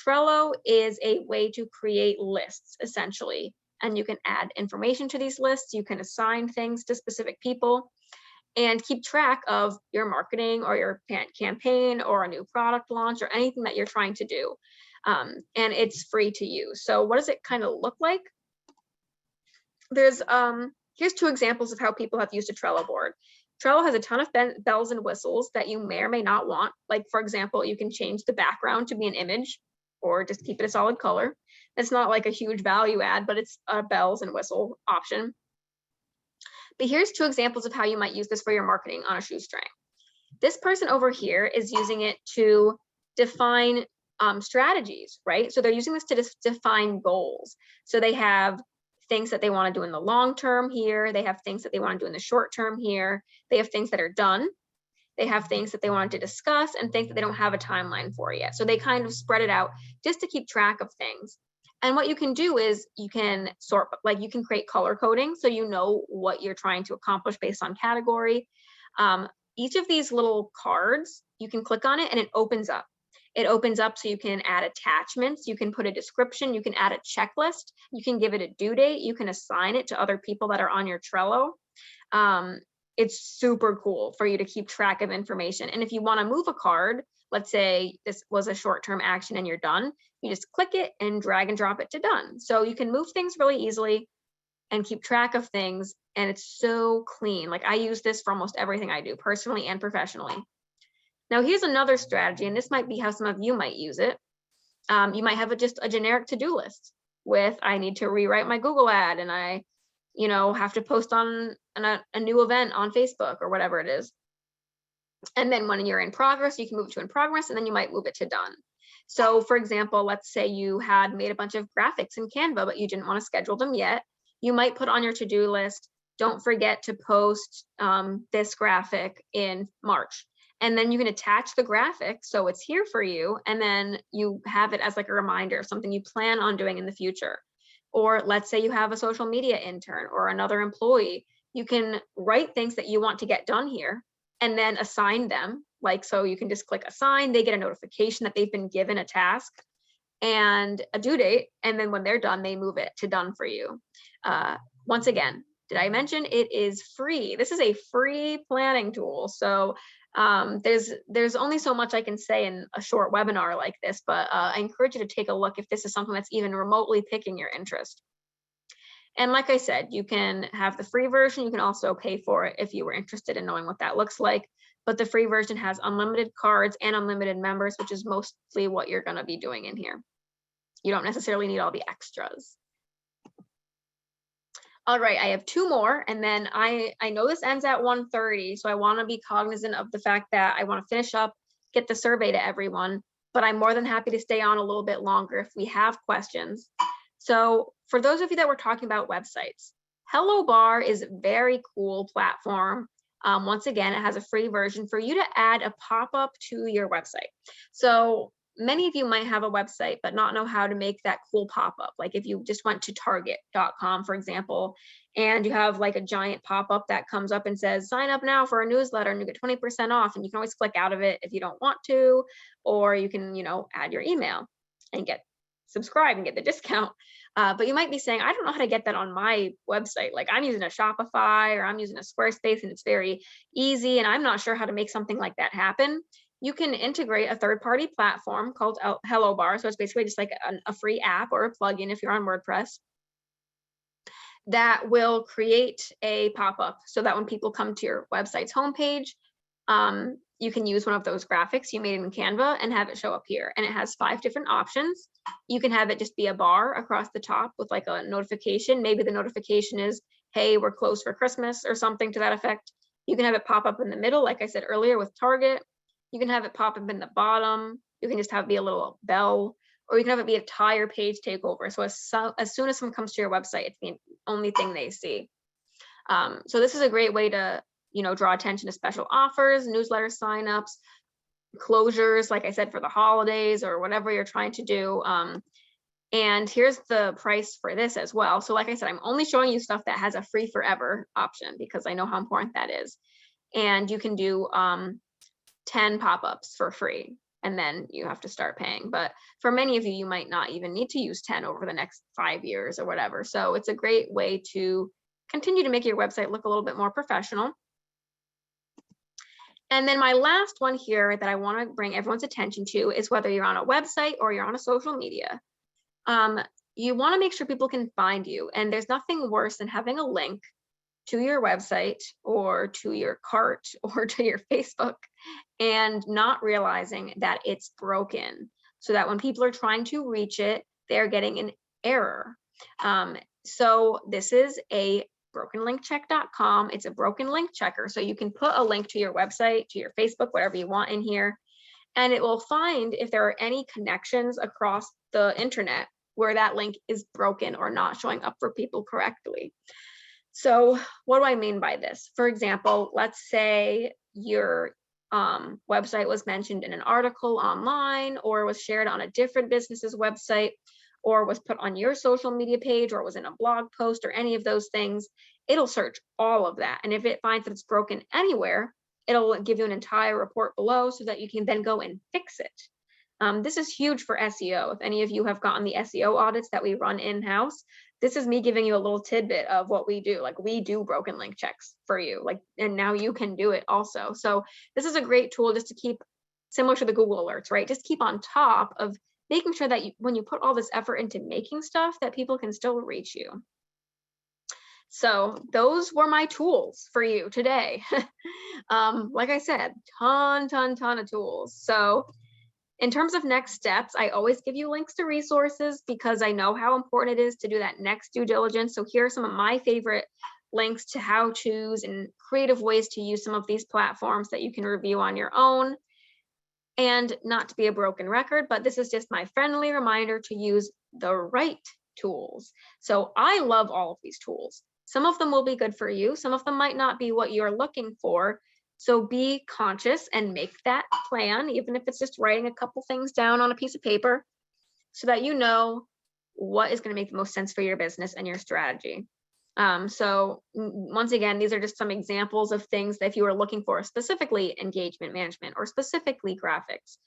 Trello is a way to create lists, essentially, and you can add information to these lists. You can assign things to specific people and keep track of your marketing or your campaign or a new product launch or anything that you're trying to do. And it's free to use. So what does it kind of look like? Here's 2 examples of how people have used a Trello board. Trello has a ton of bells and whistles that you may or may not want. Like, for example, you can change the background to be an image or just keep it a solid color. It's not like a huge value add, but it's a bells and whistle option. But here's 2 examples of how you might use this for your marketing on a shoestring. This person over here is using it to define strategies, right? So they're using this to define goals. So they have things that they want to do in the long term here. They have things that they want to do in the short term here. They have things that are done. They have things that they want to discuss and things that they don't have a timeline for yet. So they kind of spread it out just to keep track of things. And what you can do is you can sort, like you can create color coding so you know what you're trying to accomplish based on category. Each of these little cards, you can click on it and it opens up. It opens up so you can add attachments, you can put a description, you can add a checklist, you can give it a due date, you can assign it to other people that are on your Trello. It's super cool for you to keep track of information. And if you want to move a card, let's say this was a short-term action and you're done, you just click it and drag and drop it to done. So you can move things really easily and keep track of things. And it's so clean. Like I use this for almost everything I do, personally and professionally. Now here's another strategy, and this might be how some of you might use it. You might have just a generic to-do list with, I need to rewrite my Google ad and I have to post on a new event on Facebook or whatever it is. And then when you're in progress, you can move to in progress, and then you might move it to done. So for example, let's say you had made a bunch of graphics in Canva, but you didn't want to schedule them yet. You might put on your to-do list, don't forget to post this graphic in March. And then you can attach the graphic so it's here for you, and then you have it as like a reminder of something you plan on doing in the future. Or let's say you have a social media intern or another employee, you can write things that you want to get done here and then assign them. Like, so you can just click assign, they get a notification that they've been given a task and a due date, and then when they're done, they move it to done for you. Once again, did I mention it is free? This is a free planning tool. So there's only so much I can say in a short webinar like this, but I encourage you to take a look if this is something that's even remotely piquing your interest. And like I said, you can have the free version. You can also pay for it if you were interested in knowing what that looks like. But the free version has unlimited cards and unlimited members, which is mostly what you're going to be doing in here. You don't necessarily need all the extras. All right, I have two more, and then I know this ends at 1:30, so I want to be cognizant of the fact that I want to finish up, get the survey to everyone, but I'm more than happy to stay on a little bit longer if we have questions. So for those of you that were talking about websites, Hellobar is a very cool platform. Once again, it has a free version for you to add a pop-up to your website. So many of you might have a website but not know how to make that cool pop-up. Like if you just went to target.com, for example, and you have like a giant pop-up that comes up and says, sign up now for a newsletter and you get 20% off, and you can always click out of it if you don't want to, or you can, add your email and get subscribe and get the discount. But you might be saying, I don't know how to get that on my website. Like I'm using a Shopify or I'm using a Squarespace and it's very easy, and I'm not sure how to make something like that happen. You can integrate a third-party platform called Hellobar. So it's basically just like a free app or a plugin if you're on WordPress that will create a pop-up so that when people come to your website's homepage, you can use one of those graphics you made in Canva and have it show up here. And it has 5 different options. You can have it just be a bar across the top with like a notification. Maybe the notification is, hey, we're closed for Christmas or something to that effect. You can have it pop up in the middle, like I said earlier with Target. You can have it pop up in the bottom. You can just have it be a little bell, or you can have it be a entire page takeover. So as soon as someone comes to your website, it's the only thing they see. So this is a great way to draw attention to special offers, newsletter signups, closures, like I said, for the holidays or whatever you're trying to do. And here's the price for this as well. So like I said, I'm only showing you stuff that has a free forever option because I know how important that is. And you can do 10 pop-ups for free, and then you have to start paying. But for many of you, you might not even need to use 10 over the next 5 years or whatever. So it's a great way to continue to make your website look a little bit more professional. And then my last one here that I want to bring everyone's attention to is whether you're on a website or you're on a social media. You want to make sure people can find you. And there's nothing worse than having a link to your website or to your cart or to your Facebook and not realizing that it's broken, so that when people are trying to reach it, they're getting an error. So this is a brokenlinkcheck.com. It's a broken link checker. So you can put a link to your website, to your Facebook, whatever you want in here, and it will find if there are any connections across the internet where that link is broken or not showing up for people correctly. So what do I mean by this? For example, let's say your website was mentioned in an article online, or was shared on a different business's website, or was put on your social media page, or was in a blog post, or any of those things. It'll search all of that. And if it finds that it's broken anywhere, it'll give you an entire report below so that you can then go and fix it. This is huge for SEO. If any of you have gotten the SEO audits that we run in-house, this is me giving you a little tidbit of what we do. Like we do broken link checks for you, and now you can do it also. So this is a great tool just to keep, similar to the Google alerts, right? Just keep on top of making sure that when you put all this effort into making stuff, that people can still reach you. So those were my tools for you today. Like I said, ton of tools. So in terms of next steps, I always give you links to resources because I know how important it is to do that next due diligence. So here are some of my favorite links to how-tos and creative ways to use some of these platforms that you can review on your own. And not to be a broken record, but this is just my friendly reminder to use the right tools. So I love all of these tools. Some of them will be good for you. Some of them might not be what you're looking for. So be conscious and make that plan, even if it's just writing a couple things down on a piece of paper, so that you know what is going to make the most sense for your business and your strategy. So once again, these are just some examples of things that if you are looking for specifically engagement management or specifically graphics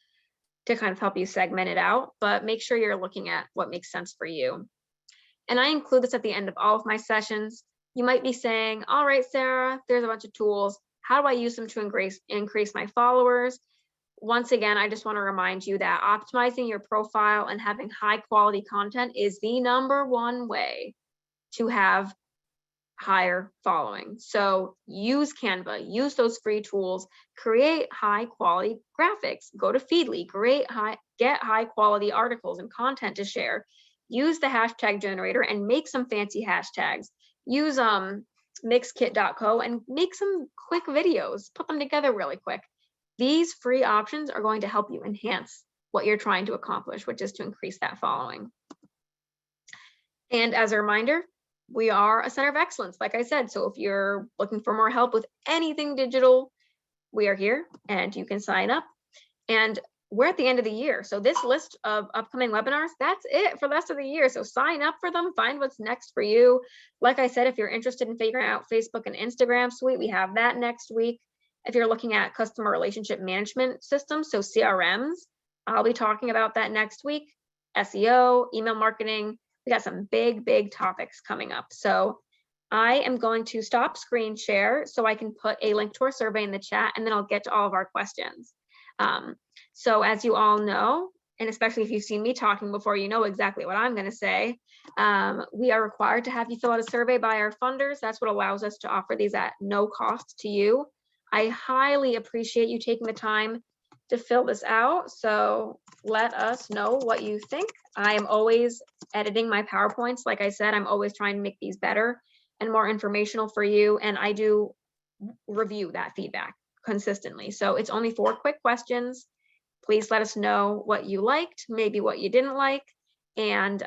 to kind of help you segment it out, but make sure you're looking at what makes sense for you. And I include this at the end of all of my sessions. You might be saying, all right, Sarah, there's a bunch of tools. How do I use them to increase my followers? Once again, I just want to remind you that optimizing your profile and having high quality content is the #1 way to have higher following. So use Canva, use those free tools, create high quality graphics, go to Feedly, get high quality articles and content to share. Use the hashtag generator and make some fancy hashtags. Use mixkit.co and make some quick videos, put them together really quick. These free options are going to help you enhance what you're trying to accomplish, which is to increase that following. And as a reminder, we are a center of excellence, like I said. So if you're looking for more help with anything digital, we are here and you can sign up. And we're at the end of the year. So this list of upcoming webinars, that's it for the rest of the year. So sign up for them, find what's next for you. Like I said, if you're interested in figuring out Facebook and Instagram suite, we have that next week. If you're looking at customer relationship management systems, so CRMs, I'll be talking about that next week. SEO, email marketing, we got some big topics coming up. So I am going to stop screen share so I can put a link to our survey in the chat, and then I'll get to all of our questions. So as you all know, and especially if you've seen me talking before, you know exactly what I'm going to say. We are required to have you fill out a survey by our funders. That's what allows us to offer these at no cost to you. I highly appreciate you taking the time to fill this out. So let us know what you think. I am always editing my PowerPoints. Like I said, I'm always trying to make these better and more informational for you. And I do review that feedback consistently. So it's only 4 quick questions. Please let us know what you liked, maybe what you didn't like. And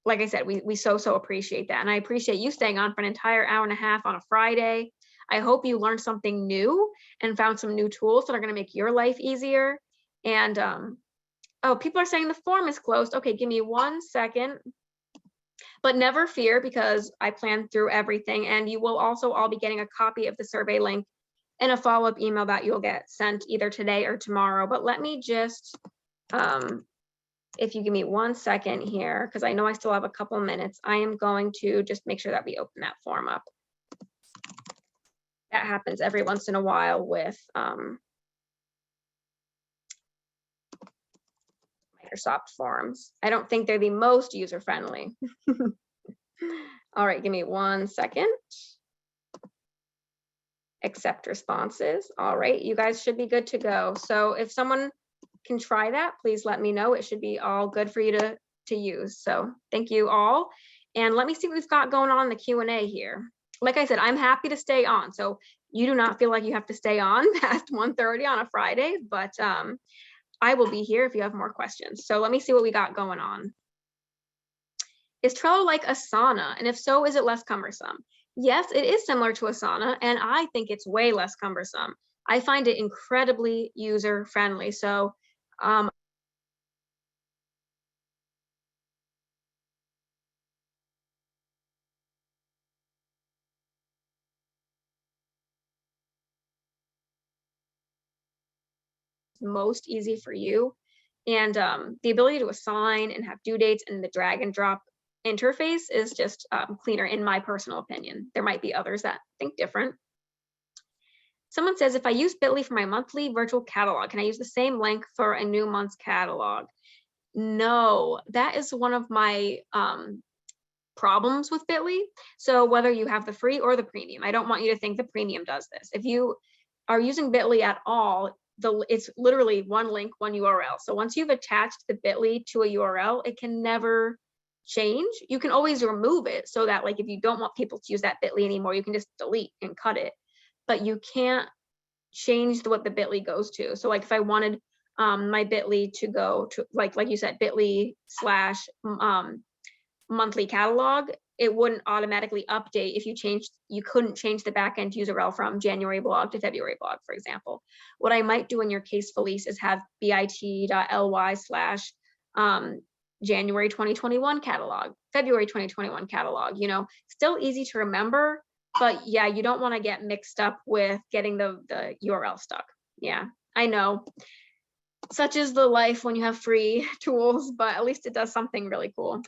like I said, we so appreciate that. And I appreciate you staying on for an entire hour and a half on a Friday. I hope you learned something new and found some new tools that are going to make your life easier. And oh, people are saying the form is closed. Okay, give me 1 second. But never fear, because I planned through everything, and you will also all be getting a copy of the survey link and a follow-up email that you'll get sent either today or tomorrow. But let me just, if you give me 1 second here, because I know I still have a couple minutes, I am going to just make sure that we open that form up. That happens every once in a while with Microsoft Forms. I don't think they're the most user-friendly. All right, give me 1 second. Accept responses. All right, you guys should be good to go. So if someone can try that, please let me know. It should be all good for you to use. So thank you all. And let me see what we've got going on in the Q&A here. Like I said, I'm happy to stay on. So you do not feel like you have to stay on past 1:30 on a Friday, but I will be here if you have more questions. So let me see what we got going on. Is Trello like Asana? And if so, is it less cumbersome? Yes, it is similar to Asana, and I think it's way less cumbersome. I find it incredibly user-friendly. So most easy for you. And the ability to assign and have due dates and the drag and drop interface is just cleaner, in my personal opinion. There might be others that think different. Someone says, if I use Bitly for my monthly virtual catalog, can I use the same link for a new month's catalog? No, that is one of my problems with Bitly. So whether you have the free or the premium, I don't want you to think the premium does this. If you are using Bitly at all, it's literally one link, one URL. So once you've attached the Bitly to a URL, it can never change. You can always remove it so that, like, if you don't want people to use that Bitly anymore, you can just delete and cut it. But you can't change what the Bitly goes to. So like if I wanted my Bitly to go to, like you said, Bitly / monthly catalog, it wouldn't automatically update if you couldn't change the backend URL from January blog to February blog, for example. What I might do in your case, Felice, is have bit.ly/January 2021 catalog, February 2021 catalog, you know, still easy to remember, but yeah, you don't want to get mixed up with getting the URL stuck. Yeah, I know. Such is the life when you have free tools, but at least it does something really cool.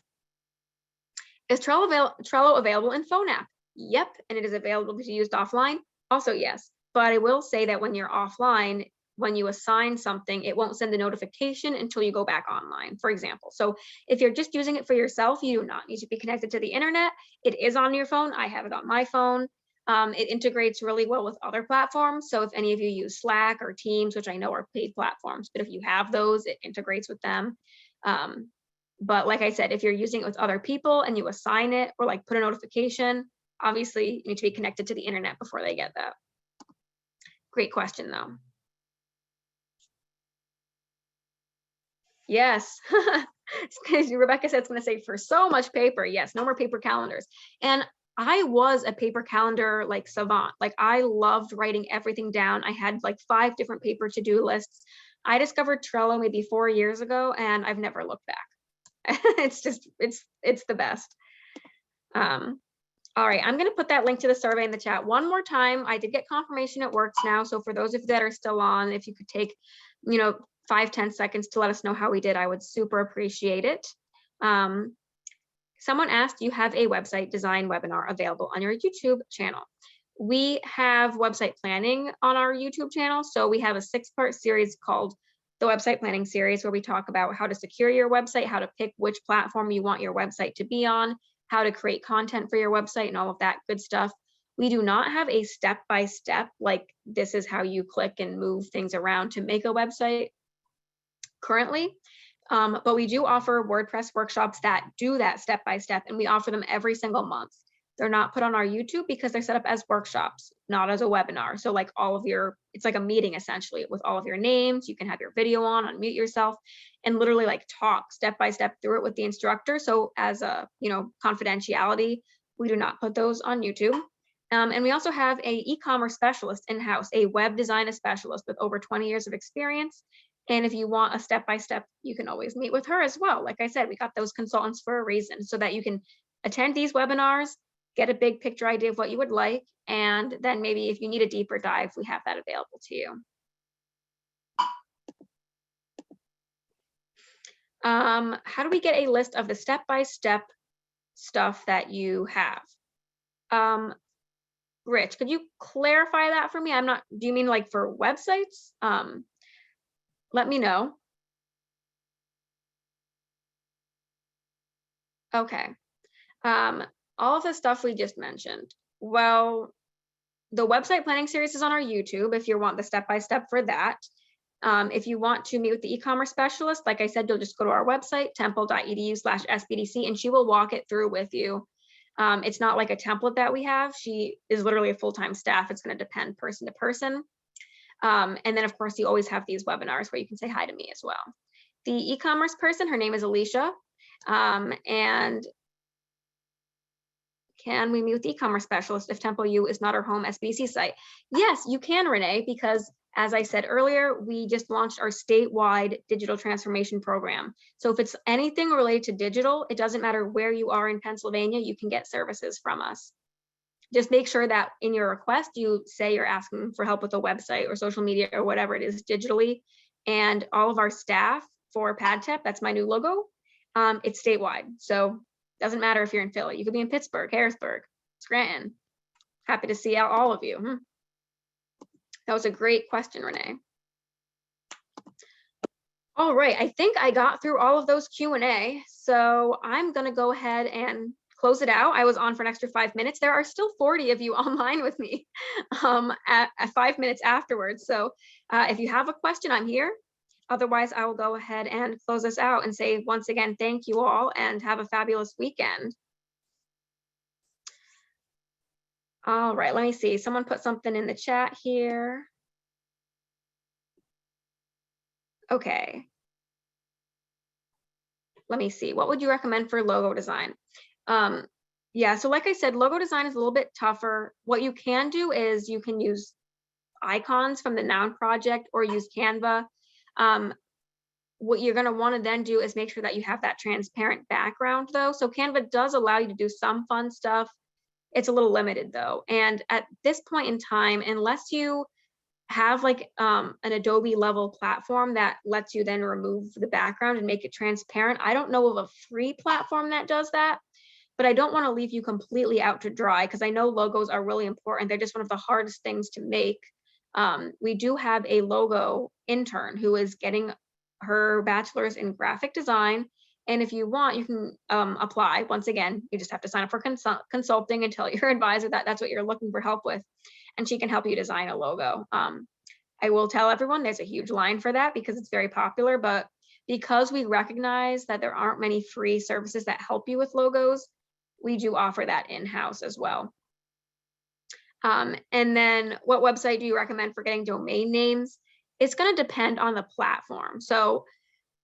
Is Trello available in phone app? Yep, and it is available to be used offline. Also, yes, but I will say that when you're offline, when you assign something, it won't send a notification until you go back online, for example. So if you're just using it for yourself, you do not need to be connected to the internet. It is on your phone. I have it on my phone. It integrates really well with other platforms. So if any of you use Slack or Teams, which I know are paid platforms, but if you have those, it integrates with them. But like I said, if you're using it with other people and you assign it or like put a notification, obviously you need to be connected to the internet before they get that. Great question though. Yes. Rebecca said it's going to save for so much paper. Yes, no more paper calendars. And I was a paper calendar like savant. Like I loved writing everything down. I had like 5 different paper to-do lists. I discovered Trello maybe 4 years ago and I've never looked back. It's the best. All right, I'm going to put that link to the survey in the chat one more time. I did get confirmation it works now. So for those of you that are still on, if you could take, 5-10 seconds to let us know how we did, I would super appreciate it. Someone asked, do you have a website design webinar available on your YouTube channel? We have website planning on our YouTube channel. So we have a 6-part series called the website planning series, where we talk about how to secure your website, how to pick which platform you want your website to be on, how to create content for your website and all of that good stuff. We do not have a step-by-step, like this is how you click and move things around to make a website currently. But we do offer WordPress workshops that do that step-by-step, and we offer them every single month. They're not put on our YouTube because they're set up as workshops, not as a webinar. So like it's like a meeting essentially with all of your names. You can have your video on, unmute yourself, and literally like talk step-by-step through it with the instructor. So as a, confidentiality, we do not put those on YouTube. And we also have a e-commerce specialist in-house, a web design specialist with over 20 years of experience. And if you want a step-by-step, you can always meet with her as well. Like I said, we got those consultants for a reason, so that you can attend these webinars, get a big picture idea of what you would like, and then maybe if you need a deeper dive, we have that available to you. How do we get a list of the step-by-step stuff that you have? Rich, could you clarify that for me? Do you mean like for websites? Let me know. Okay. All of the stuff we just mentioned. Well, the website planning series is on our YouTube if you want the step-by-step for that. If you want to meet with the e-commerce specialist, like I said, you'll just go to our website, temple.edu/SBDC, and she will walk it through with you. It's not like a template that we have. She is literally a full-time staff. It's going to depend person to person. And then, of course, you always have these webinars where you can say hi to me as well. The e-commerce person, her name is Alicia. And can we meet with the e-commerce specialist if Temple U is not our home SBDC site? Yes, you can, Renee, because as I said earlier, we just launched our statewide digital transformation program. So if it's anything related to digital, it doesn't matter where you are in Pennsylvania, you can get services from us. Just make sure that in your request, you say you're asking for help with a website or social media or whatever it is digitally. And all of our staff for PadTep, that's my new logo, it's statewide. So doesn't matter if you're in Philly, you could be in Pittsburgh, Harrisburg, Scranton. Happy to see all of you. That was a great question, Renee. All right, I think I got through all of those Q&A. So I'm gonna go ahead and close it out. I was on for an extra 5 minutes. There are still 40 of you online with me at 5 minutes afterwards. So if you have a question, I'm here. Otherwise, I will go ahead and close this out and say, once again, thank you all and have a fabulous weekend. All right, let me see. Someone put something in the chat here. Okay. let me see, what would you recommend for logo design? Yeah, so like I said, logo design is a little bit tougher. What you can do is you can use icons from the Noun project or use Canva. What you're going to want to then do is make sure that you have that transparent background though. So Canva does allow you to do some fun stuff. It's a little limited though. And at this point in time, unless you have like an Adobe level platform that lets you then remove the background and make it transparent, I don't know of a free platform that does that. But I don't want to leave you completely out to dry because I know logos are really important. They're just one of the hardest things to make. We do have a logo intern who is getting her bachelor's in graphic design. And if you want, you can apply. Once again, you just have to sign up for consulting and tell your advisor that that's what you're looking for help with. And she can help you design a logo. I will tell everyone there's a huge line for that because it's very popular. But because we recognize that there aren't many free services that help you with logos, we do offer that in-house as well. And then what website do you recommend for getting domain names? It's going to depend on the platform. So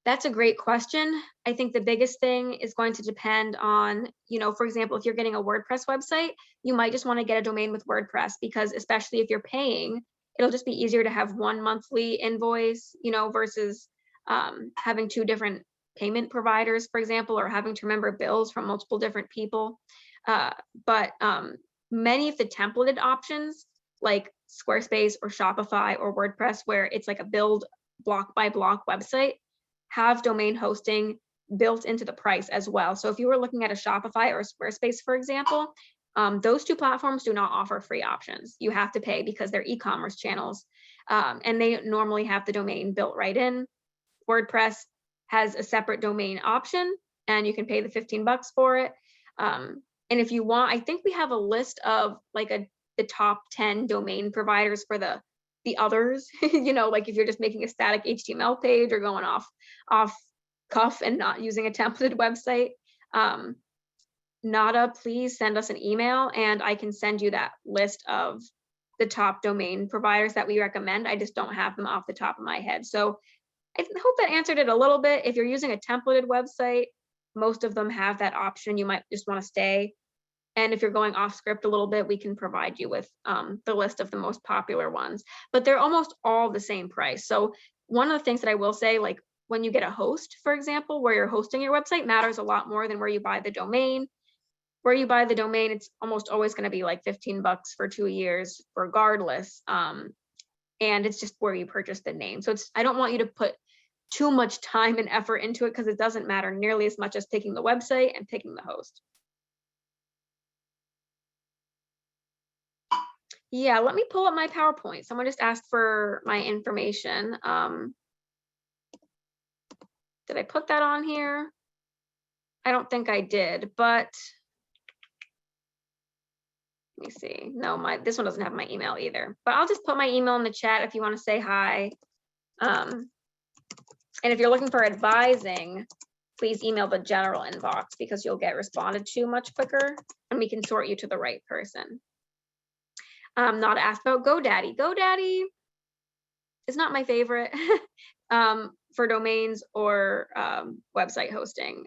that's a great question. I think the biggest thing is going to depend on, for example, if you're getting a WordPress website, you might just want to get a domain with WordPress because especially if you're paying, it'll just be easier to have one monthly invoice, versus having two different payment providers, for example, or having to remember bills from multiple different people. But many of the templated options like Squarespace or Shopify or WordPress, where it's like a build block by block website, have domain hosting built into the price as well. So if you were looking at a Shopify or a Squarespace, for example, those two platforms do not offer free options. You have to pay because they're e-commerce channels, and they normally have the domain built right in. WordPress has a separate domain option and you can pay the $15 for it. And if you want, I think we have a list of like the top 10 domain providers for the others, like if you're just making a static HTML page or going off cuff and not using a templated website. Nada, please send us an email and I can send you that list of the top domain providers that we recommend. I just don't have them off the top of my head. So I hope that answered it a little bit. If you're using a templated website, most of them have that option. You might just want to stay. And if you're going off script a little bit, we can provide you with the list of the most popular ones. But they're almost all the same price. So one of the things that I will say, like when you get a host, for example, where you're hosting your website matters a lot more than where you buy the domain. Where you buy the domain, it's almost always going to be like $15 for 2 years, regardless. And it's just where you purchase the name. So I don't want you to put too much time and effort into it because it doesn't matter nearly as much as picking the website and picking the host. Yeah, let me pull up my PowerPoint. Someone just asked for my information. Did I put that on here? I don't think I did, but let me see. No, this one doesn't have my email either, but I'll just put my email in the chat if you want to say hi. And if you're looking for advising, please email the general inbox because you'll get responded to much quicker and we can sort you to the right person. Not asked about GoDaddy. GoDaddy is not my favorite for domains or website hosting.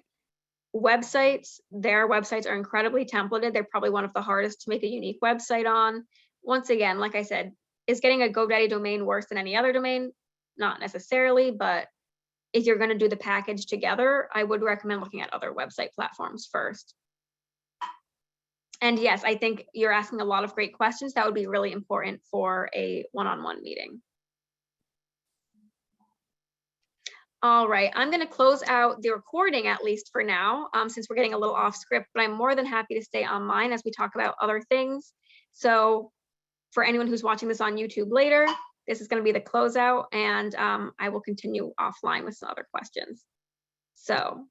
Their websites are incredibly templated. They're probably one of the hardest to make a unique website on. Once again, like I said, is getting a GoDaddy domain worse than any other domain? Not necessarily, but if you're going to do the package together, I would recommend looking at other website platforms first. And yes, I think you're asking a lot of great questions that would be really important for a one-on-one meeting. All right, I'm going to close out the recording at least for now, since we're getting a little off script, but I'm more than happy to stay online as we talk about other things. So for anyone who's watching this on YouTube later, this is going to be the closeout, and I will continue offline with some other questions. So